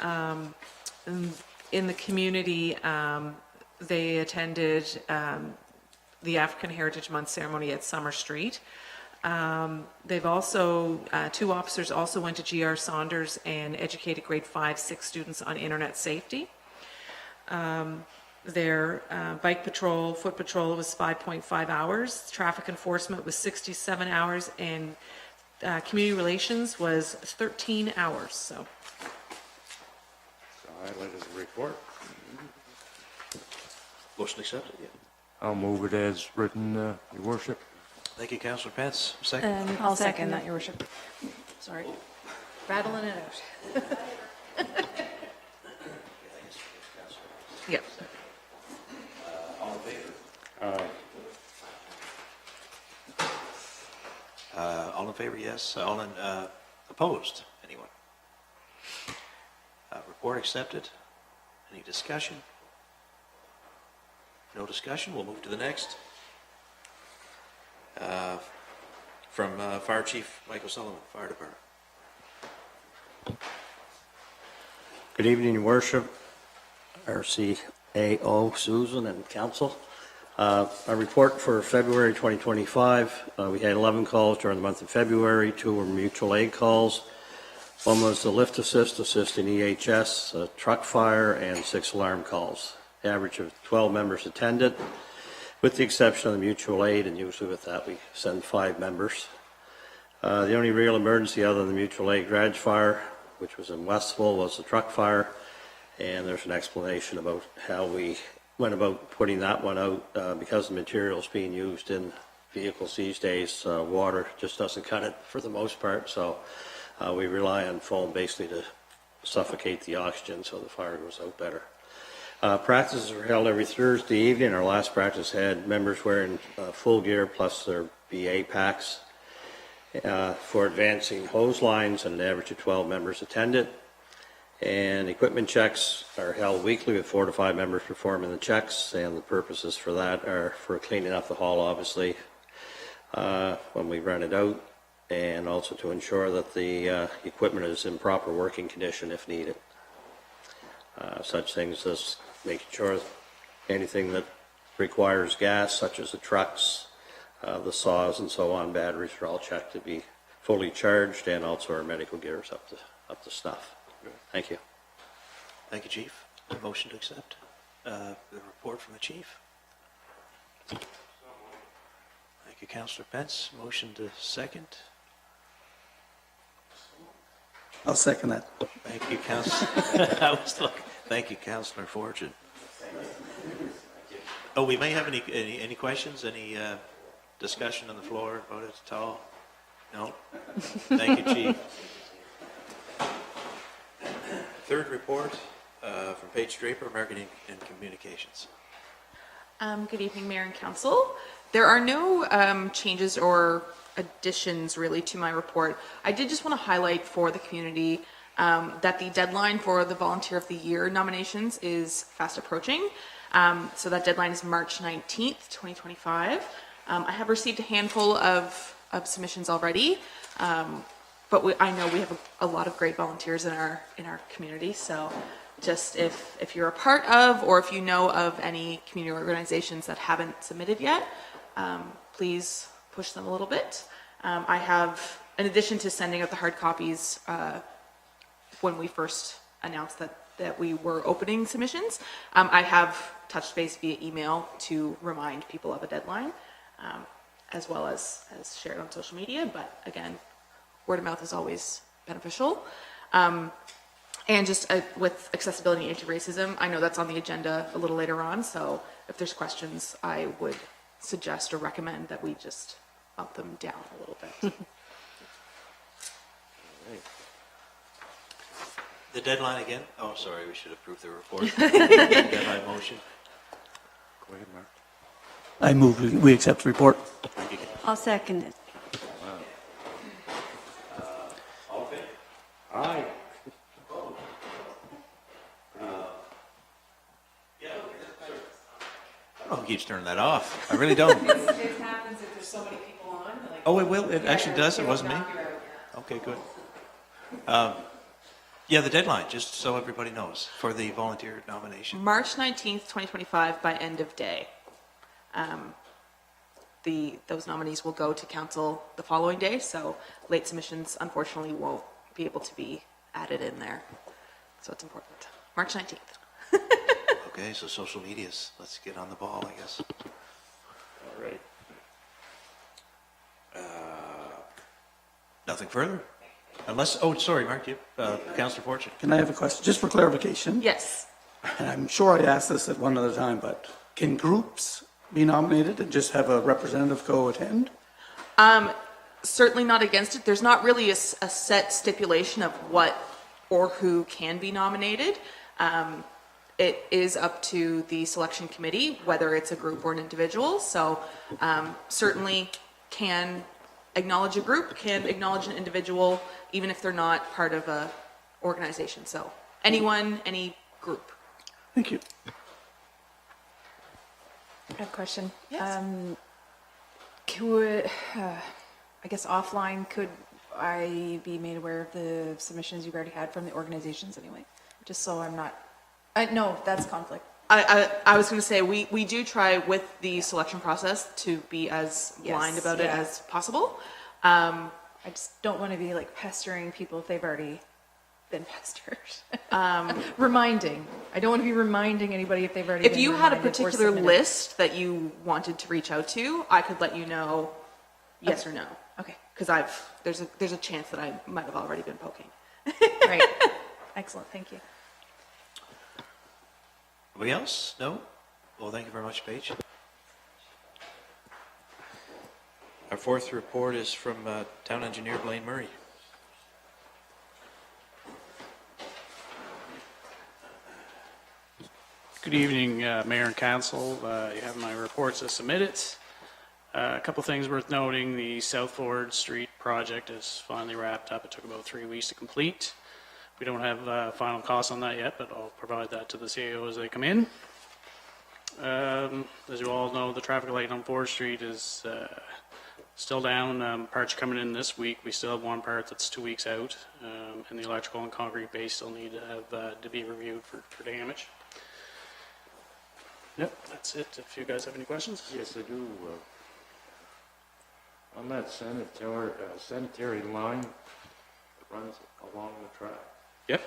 In the community, they attended the African Heritage Month ceremony at Summer Street. They've also, 2 officers also went to GR Saunders and educated grade 5-6 students on internet safety. Their bike patrol, foot patrol was 5.5 hours, traffic enforcement was 67 hours, and community relations was 13 hours, so. So highlighted the report. Motion accepted, yeah. I'll move it as written, Your Worship. Thank you, Councillor Pence. Second. I'll second that, Your Worship. Sorry. Rattling it out. Yep. All in favor? All in favor, yes. All in opposed? Anyone? Report accepted. Any discussion? No discussion. We'll move to the next. From Fire Chief Michael Sullivan, Fire Department. Good evening, Your Worship, RCAO, Susan, and Council. A report for February 2025, we had 11 calls during the month of February. 2 were mutual aid calls. One was the lift assist in EHS, a truck fire, and 6 alarm calls. Average of 12 members attended, with the exception of the mutual aid, and usually with that we send 5 members. The only real emergency other than the mutual aid garage fire, which was in Westville, was the truck fire, and there's an explanation about how we went about putting that one out. Because the materials being used in vehicles these days, water just doesn't cut it for the most part, so we rely on foam basically to suffocate the oxygen so the fire goes out better. Practices are held every Thursday evening. Our last practice had members wearing full gear plus their BA packs for advancing hose lines, and an average of 12 members attended. And equipment checks are held weekly with 4 to 5 members performing the checks, and the purposes for that are for cleaning up the hall, obviously, when we run it out, and also to ensure that the equipment is in proper working condition if needed. Such things as making sure anything that requires gas, such as the trucks, the saws and so on, batteries are all checked to be fully charged, and also our medical gear is up to snuff. Thank you. Thank you, Chief. A motion to accept the report from the Chief. Thank you, Councillor Pence. Motion to second. I'll second that. Thank you, Councillor. Thank you, Councillor Fortune. Oh, we may have any questions, any discussion on the floor about it at all? No? Thank you, Chief. Third report from Paige Draper, Marketing and Communications. Good evening, Mayor and Council. There are no changes or additions really to my report. I did just want to highlight for the community that the deadline for the Volunteer of the Year nominations is fast approaching. So that deadline is March 19th, 2025. I have received a handful of submissions already, but I know we have a lot of great volunteers in our community. So just if you're a part of, or if you know of any community organizations that haven't submitted yet, please push them a little bit. I have, in addition to sending out the hard copies when we first announced that we were opening submissions, I have touched base via email to remind people of a deadline, as well as shared on social media. But again, word of mouth is always beneficial. And just with accessibility and anti-racism, I know that's on the agenda a little later on, so if there's questions, I would suggest or recommend that we just bump them down a little bit. The deadline again? Oh, sorry, we should approve the report. Deadline motion. Go ahead, Mark. I move we accept the report. Thank you. I'll second it. Aye. I don't know who keeps turning that off. I really don't. It happens if there's so many people on. Like, Oh, it will. It actually does. It wasn't me. Okay, good. Yeah, the deadline, just so everybody knows, for the volunteer nomination. March 19th, 2025 by end of day. Those nominees will go to council the following day, so late submissions unfortunately won't be able to be added in there. So it's important. March 19th. Okay, so social medias. Let's get on the ball, I guess. All right. Nothing further? Unless, oh, sorry, Mark, you, Councillor Fortune. Can I have a question, just for clarification? Yes. And I'm sure I asked this at one other time, but can groups be nominated and just have a representative go attend? Certainly not against it. There's not really a set stipulation of what or who can be nominated. It is up to the selection committee, whether it's a group or an individual. So certainly can acknowledge a group, can acknowledge an individual, even if they're not part of a organization. So anyone, any group. Thank you. I have a question. Yes. Could, I guess offline, could I be made aware of the submissions you've already had from the organizations anyway? Just so I'm not, no, that's conflict. I was going to say, we do try with the selection process to be as blind Yes, about it yeah. as possible. I just don't want to be like pestering people if they've already been pestered. Reminding. I don't want to be reminding anybody if they've already If been you had a reminded or particular submitted. list that you wanted to reach out to, I could let you know yes or no. Okay, Because there's a chance that I might have already been poking. great. Excellent, thank you. Anybody else? No? Well, thank you very much, Paige. Our fourth report is from Town Engineer Blaine Murray. Good evening, Mayor and Council. You have my reports as submitted. A couple things worth noting. The South Ford Street project is finally wrapped up. It took about 3 weeks to complete. We don't have final costs on that yet, but I'll provide that to the CAO as they come in. As you all know, the traffic light on Ford Street is still down. Parts are coming in this week. We still have one part that's 2 weeks out, and the electrical and concrete base still need to have to be reviewed for damage. Yep, that's it. If you guys have any questions? Yes, I do. On that sanitary line that runs along the track, Yep.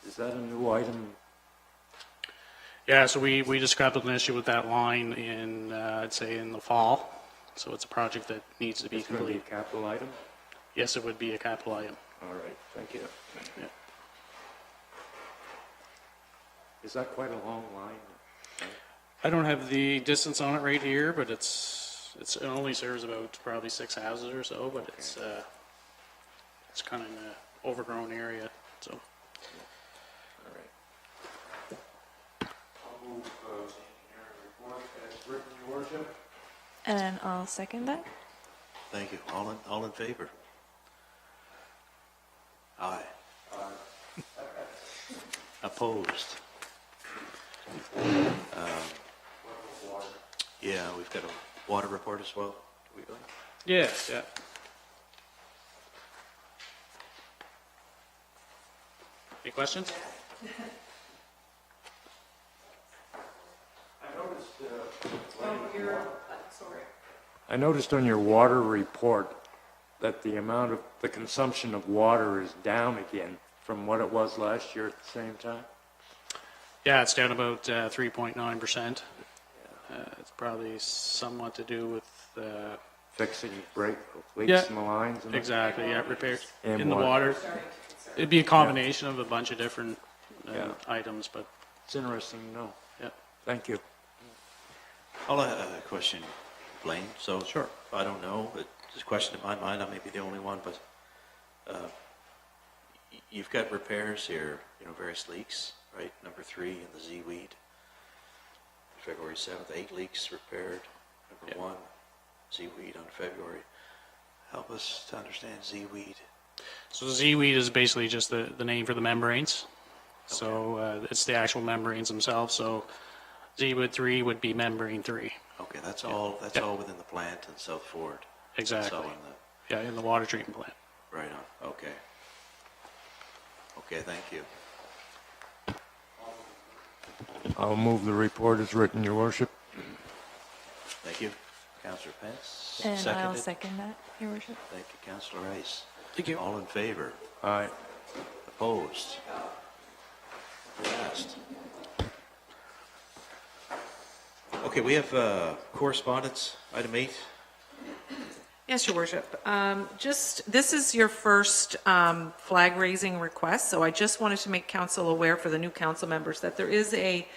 is that a new item? Yeah, so we described an issue with that line in, I'd say in the fall. So it's a project that needs to be It's going to be a complete. capital item? Yes, it would be a capital item. All right, thank you. Yeah. Is that quite a long line? I don't have the distance on it right here, but it only serves about probably 6 houses or so, but it's kind of in an overgrown area, so. All right. I'll move the engineering report as written, Your Worship. And I'll second that. Thank you. All in favor? Aye. Opposed? Yeah, we've got a water report as well. Do we go? Yeah, yeah. Any questions? I noticed on your water report that the consumption of water is down again from what it was last year at the same time. Yeah, it's down about 3.9%. It's probably somewhat to do with Fixing leaks Yeah. in the lines and exactly, yeah, repairs And in the what? water. It'd be a combination of a bunch of different Yeah. items, but it's interesting to know. yeah. Thank you. I'll have a question, Blaine. So Sure. I don't know. It's a question in my mind. I may be the only one, but you've got repairs here. Various leaks, right? Number 3 in the Z-weed. February 7th, 8 leaks repaired. Number Yeah. 1, Z-weed on February. Help us to understand Z-weed. So Z-weed is basically just the name for the membranes. So it's the actual membranes themselves. So Z-weed 3 would be membrane 3. Okay, that's all. That's all within the plant in South Ford. Exactly. That's all in the Yeah, in the water treatment plant. right on. Okay. Okay, thank you. I'll move the report as written, Your Worship. Thank you, Councillor Pence. And I'll Seconded. second that, Your Worship. Thank you, Councillor Rice. Thank you. All in favor? Aye. Opposed? Passed. Okay, we have correspondence, item 8. Yes, Your Worship. This is your first flag raising request, so I just wanted to make council aware for the new council members that there is a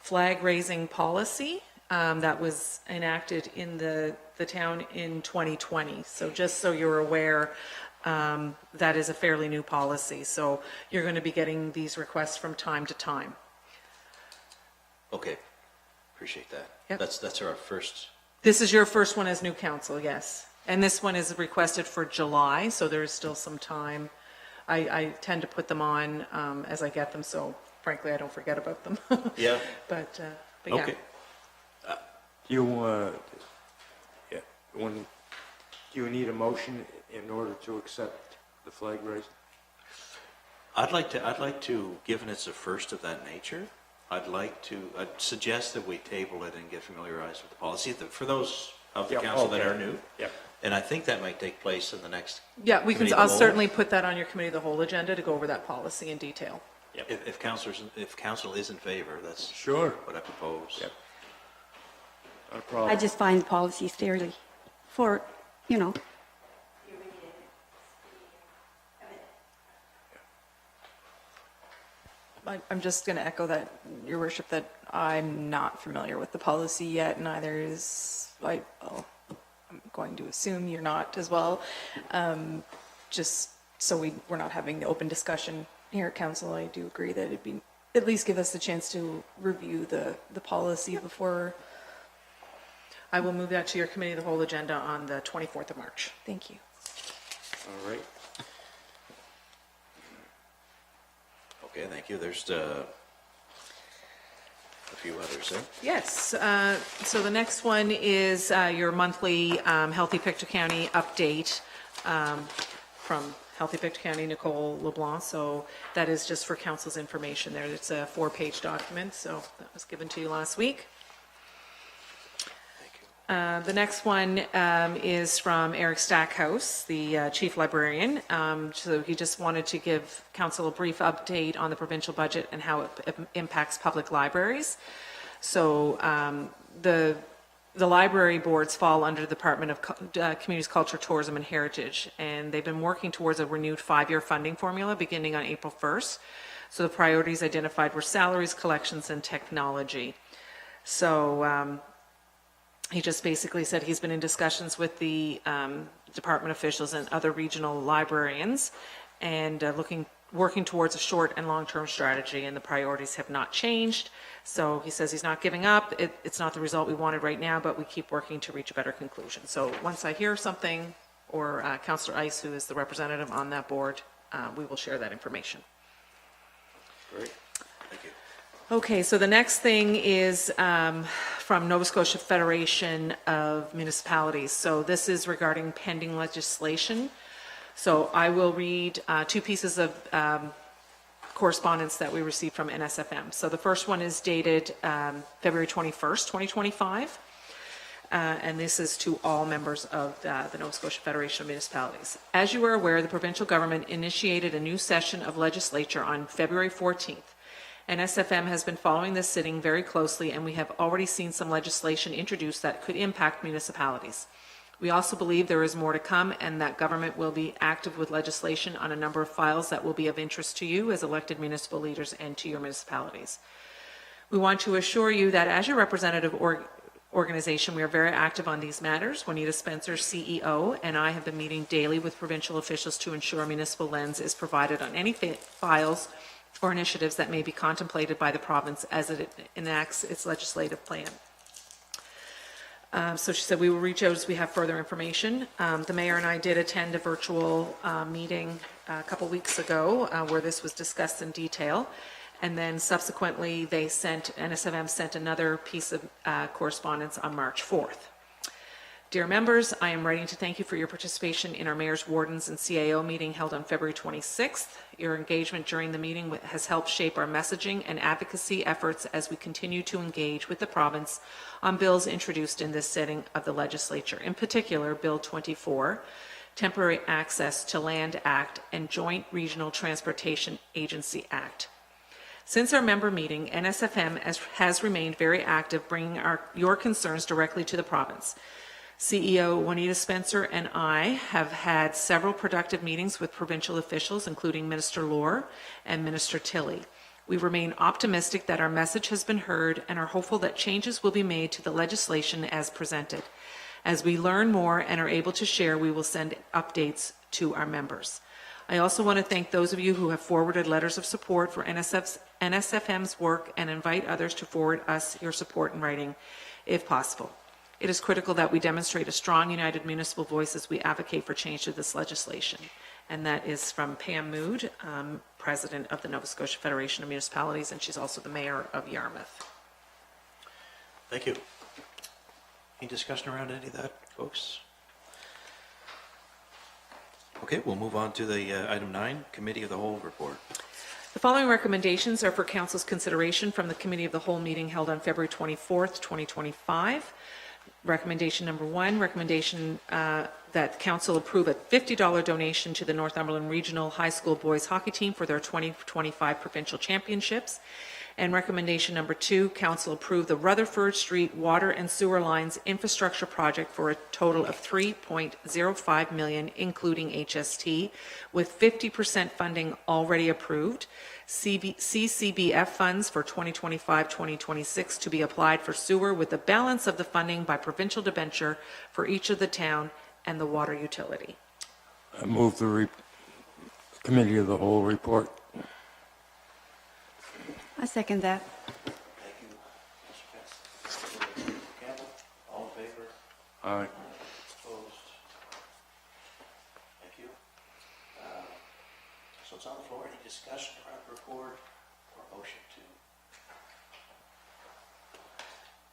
flag raising policy that was enacted in the town in 2020. So just so you're aware, that is a fairly new policy. So you're going to be getting these requests from time to time. Okay, appreciate that. Yep. That's our first. This is your first one as new council, yes. And this one is requested for July, so there is still some time. I tend to put them on as I get them, so frankly, I don't forget about them. Yeah. But yeah. Okay. Do you need a motion in order to accept the flag raising? I'd like to, given it's a first of that nature, I'd suggest that we table it and get familiarized with the policy for those of the Yep, council that okay. are new. Yep. And I think that might take place in the next. Yeah, we can, committee of I'll the whole. certainly put that on your committee of the whole agenda to go over that policy in detail. If council is in favor, that's Sure. what I propose. Yep. Not a I problem. just find policies fairly for, you know, I'm just going to echo that, Your Worship, that I'm not familiar with the policy yet, neither is, I'm going to assume you're not as well. Just so we're not having the open discussion here at council, I do agree that it'd be, at least give us the chance to review the policy before. I will move that to your committee of the whole agenda on the 24th of March. Thank you. All right. Okay, thank you. There's a few others there. Yes, so the next one is your monthly Healthy Pictou County update from Healthy Pictou County, Nicole LeBlanc. So that is just for council's information there. It's a 4-page document, so that was given to you last week. The next one is from Eric Stackhouse, the chief librarian. So he just wanted to give council a brief update on the provincial budget and how it impacts public libraries. So the library boards fall under the Department of Communities, Culture, Tourism and Heritage, and they've been working towards a renewed 5-year funding formula beginning on April 1st. So the priorities identified were salaries, collections, and technology. So he just basically said he's been in discussions with the department officials and other regional librarians and working towards a short and long-term strategy, and the priorities have not changed. So he says he's not giving up. It's not the result we wanted right now, but we keep working to reach a better conclusion. So once I hear something, or Councillor Ice, who is the representative on that board, we will share that information. Great. Thank you. Okay, so the next thing is from Nova Scotia Federation of Municipalities. So this is regarding pending legislation. So I will read 2 pieces of correspondence that we received from NSFM. So the first one is dated February 21st, 2025. And this is to all members of the Nova Scotia Federation of Municipalities. As you are aware, the provincial government initiated a new session of legislature on February 14th. NSFM has been following this sitting very closely, and we have already seen some legislation introduced that could impact municipalities. We also believe there is more to come, and that government will be active with legislation on a number of files that will be of interest to you as elected municipal leaders and to your municipalities. We want to assure you that as your representative organization, we are very active on these matters. Juanita Spencer, CEO, and I have been meeting daily with provincial officials to ensure a municipal lens is provided on any files or initiatives that may be contemplated by the province as it enacts its legislative plan. So she said we will reach out as we have further information. The mayor and I did attend a virtual meeting a couple weeks ago where this was discussed in detail. And then subsequently, NSFM sent another piece of correspondence on March 4th. Dear members, I am writing to thank you for your participation in our Mayor's Wardens and CAO meeting held on February 26th. Your engagement during the meeting has helped shape our messaging and advocacy efforts as we continue to engage with the province on bills introduced in this sitting of the legislature. In particular, Bill 24, Temporary Access to Land Act and Joint Regional Transportation Agency Act. Since our member meeting, NSFM has remained very active, bringing your concerns directly to the province. CEO Juanita Spencer and I have had several productive meetings with provincial officials, including Minister Lohr and Minister Tilley. We remain optimistic that our message has been heard and are hopeful that changes will be made to the legislation as presented. As we learn more and are able to share, we will send updates to our members. I also want to thank those of you who have forwarded letters of support for NSFM's work and invite others to forward us your support in writing, if possible. It is critical that we demonstrate a strong, united municipal voice as we advocate for change to this legislation. And that is from Pam Mood, President of the Nova Scotia Federation of Municipalities, and she's also the Mayor of Yarmouth. Thank you. Any discussion around any of that, folks? Okay, we'll move on to the item 9, Committee of the Whole report. The following recommendations are for council's consideration from the Committee of the Whole meeting held on February 24th, 2025. Recommendation number 1, recommendation that council approve a $50 donation to the Northumberland Regional High School boys hockey team for their 2025 provincial championships. And recommendation number 2, council approve the Rutherford Street Water and Sewer Lines Infrastructure Project for a total of $3.05 million, including HST, with 50% funding already approved. CCBF funds for 2025-2026 to be applied for sewer, with the balance of the funding by provincial debenture for each of the town and the water utility. I move the Committee of the Whole report. I second that. Thank you, Mr. Campbell. All in favor? Aye. Opposed? Thank you. So it's on the floor. Any discussion around the report or motion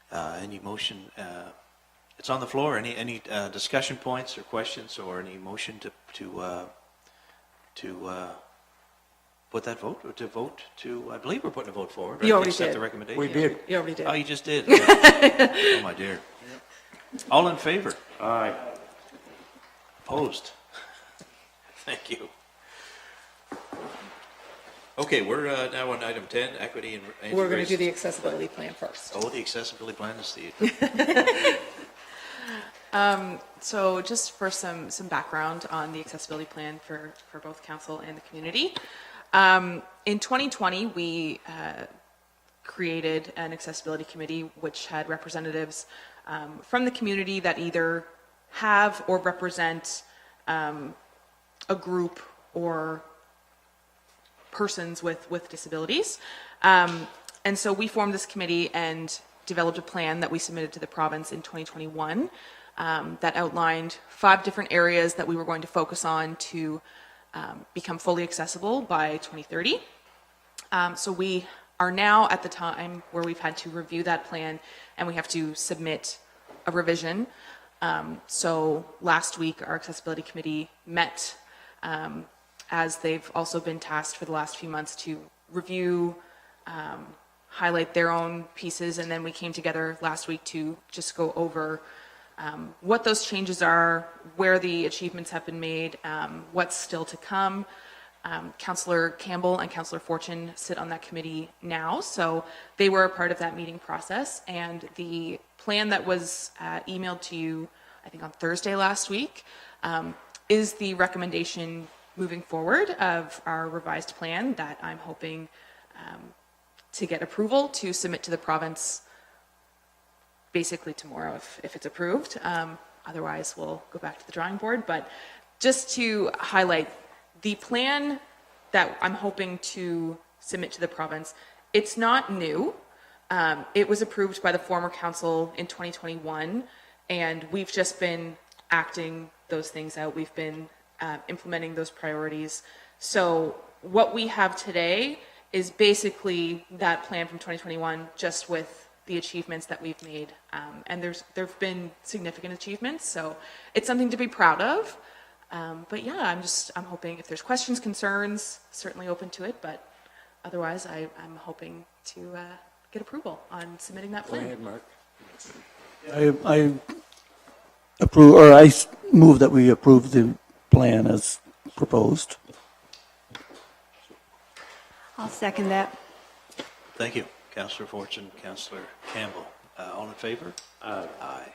to? Any motion? It's on the floor. Any discussion points or questions or any motion to put that vote or to vote to? I believe we're putting a vote forward. Right? You already Accept did. the recommendation. We did. You already did. Oh, you just did. Oh my dear. All in favor? Aye. Opposed? Thank you. Okay, we're now on item 10, equity and We're going to do the integration. accessibility plan first. Oh, the accessibility plan is the, So just for some background on the accessibility plan for both council and the community. In 2020, we created an accessibility committee which had representatives from the community that either have or represent a group or persons with disabilities. And so we formed this committee and developed a plan that we submitted to the province in 2021 that outlined 5 different areas that we were going to focus on to become fully accessible by 2030. So we are now at the time where we've had to review that plan and we have to submit a revision. So last week, our accessibility committee met as they've also been tasked for the last few months to review, highlight their own pieces, and then we came together last week to just go over what those changes are, where the achievements have been made, what's still to come. Councillor Campbell and Councillor Fortune sit on that committee now, so they were a part of that meeting process, and the plan that was emailed to you, I think on Thursday last week, is the recommendation moving forward of our revised plan that I'm hoping to get approval to submit to the province basically tomorrow if it's approved. Otherwise, we'll go back to the drawing board. But just to highlight, the plan that I'm hoping to submit to the province, it's not new. It was approved by the former council in 2021, and we've just been acting those things out. We've been implementing those priorities. So what we have today is basically that plan from 2021, just with the achievements that we've made. And there've been significant achievements, so it's something to be proud of. But yeah, I'm hoping if there's questions, concerns, certainly open to it, but otherwise I'm hoping to get approval on submitting that Go plan. ahead, Mark. I approve, or I move that we approve the plan as proposed. I'll second that. thank you. Councillor Fortune, Councillor Campbell. All in favor? Aye. Aye.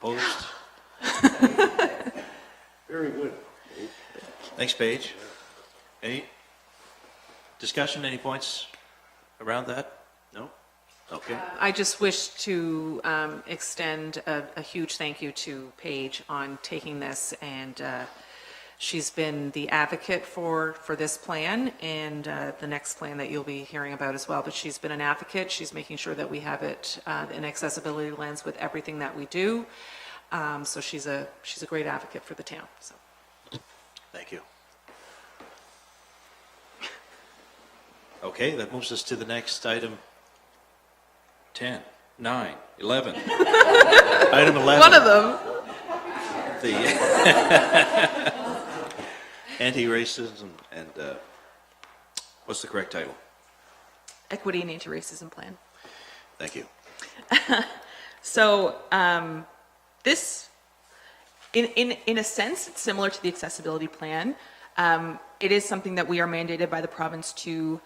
Opposed? Very good. Thanks, Paige. Any discussion, any points around that? No? Okay. I just wish to extend a huge thank you to Paige on taking this, and she's been the advocate for this plan and the next plan that you'll be hearing about as well. But she's been an advocate. She's making sure that we have it an accessibility lens with everything that we do. So she's a great advocate for the town. So. Thank you. Okay, that moves us to the next item. 10, 9, 11. Item 11. One of them. The anti-racism and What's the correct title? Equity and Anti-Racism Plan. Thank you. So this, in a sense, it's similar to the accessibility plan. It is something that we are mandated by the province to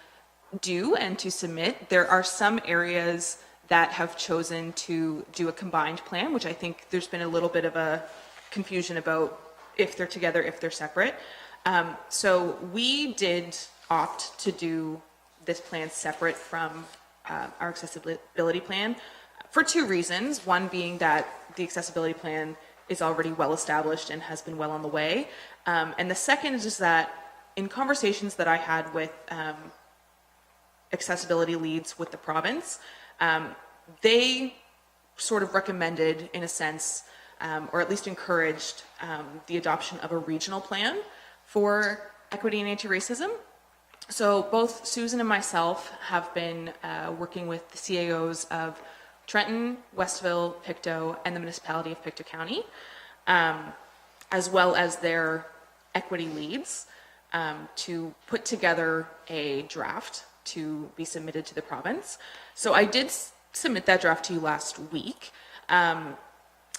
do and to submit. There are some areas that have chosen to do a combined plan, which I think there's been a little bit of a confusion about if they're together, if they're separate. So we did opt to do this plan separate from our accessibility plan for two reasons. One being that the accessibility plan is already well established and has been well on the way. And the second is just that in conversations that I had with accessibility leads with the province, they sort of recommended, in a sense, or at least encouraged the adoption of a regional plan for equity and anti-racism. So both Susan and myself have been working with the CAOs of Trenton, Westville, Pictou, and the municipality of Pictou County, as well as their equity leads, to put together a draft to be submitted to the province. So I did submit that draft to you last week.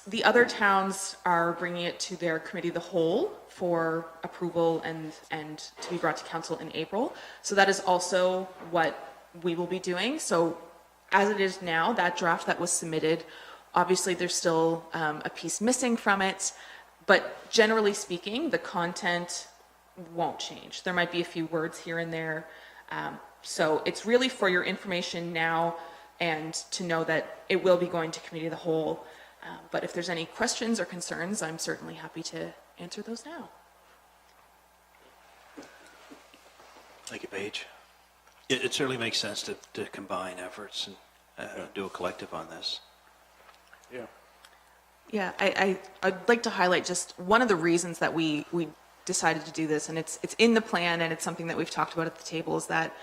The other towns are bringing it to their committee of the whole for approval and to be brought to council in April. So that is also what we will be doing. So as it is now, that draft that was submitted, obviously there's still a piece missing from it, but generally speaking, the content won't change. There might be a few words here and there. So it's really for your information now and to know that it will be going to committee of the whole. But if there's any questions or concerns, I'm certainly happy to answer those now. Thank you, Paige. It certainly makes sense to combine efforts and do a collective on this. Yeah. Yeah, I'd like to highlight just one of the reasons that we decided to do this, and it's in the plan and it's something that we've talked about at the table, is that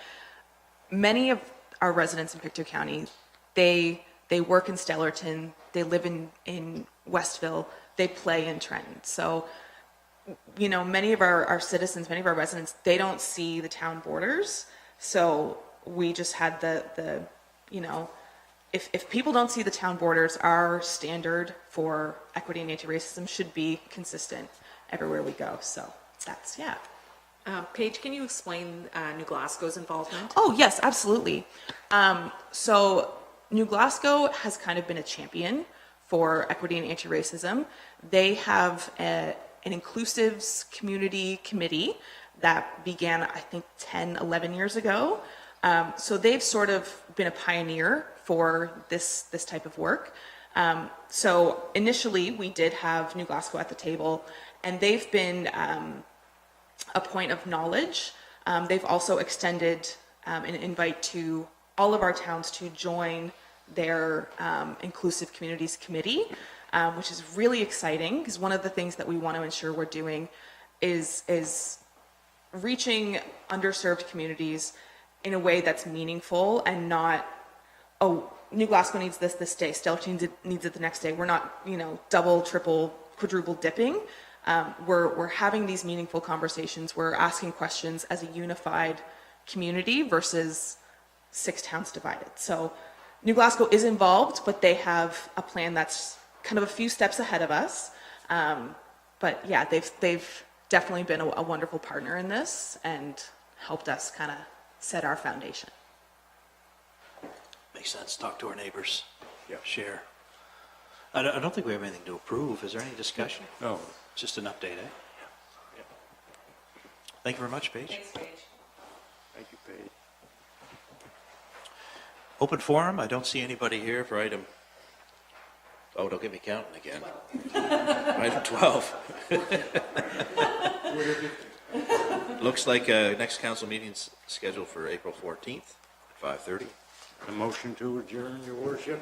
many of our residents in Pictou County, they work in Stellarton, they live in Westville, they play in Trenton. So, you know, many of our citizens, many of our residents, they don't see the town borders. So we just had the you know, if people don't see the town borders, our standard for equity and anti-racism should be consistent everywhere we go. So that's, yeah. Paige, can you explain New Glasgow's involvement? Oh, yes, absolutely. So New Glasgow has kind of been a champion for equity and anti-racism. They have an inclusives community committee that began, I think, 10, 11 years ago. So they've sort of been a pioneer for this type of work. So initially, we did have New Glasgow at the table, and they've been a point of knowledge. They've also extended an invite to all of our towns to join their Inclusive Communities Committee, which is really exciting, because one of the things that we want to ensure we're doing is reaching underserved communities in a way that's meaningful and not, oh, New Glasgow needs this day, Stellarton needs it the next day. We're not, you know, double, triple, quadruple dipping. We're having these meaningful conversations. We're asking questions as a unified community versus 6 towns divided. So New Glasgow is involved, but they have a plan that's kind of a few steps ahead of us. But yeah, they've definitely been a wonderful partner in this and helped us kind of set our foundation. Makes sense. Talk to our neighbors. Yeah. Share. I don't think we have anything to approve. Is there any discussion? No. Just an update, eh? Thank you very much, Paige. Thanks, Paige. Thank you, Paige. Open forum. I don't see anybody here for item. Oh, don't get me counting again. Item 12. Looks like next council meeting's scheduled for April 14th at 5:30. A motion to adjourn, your worship?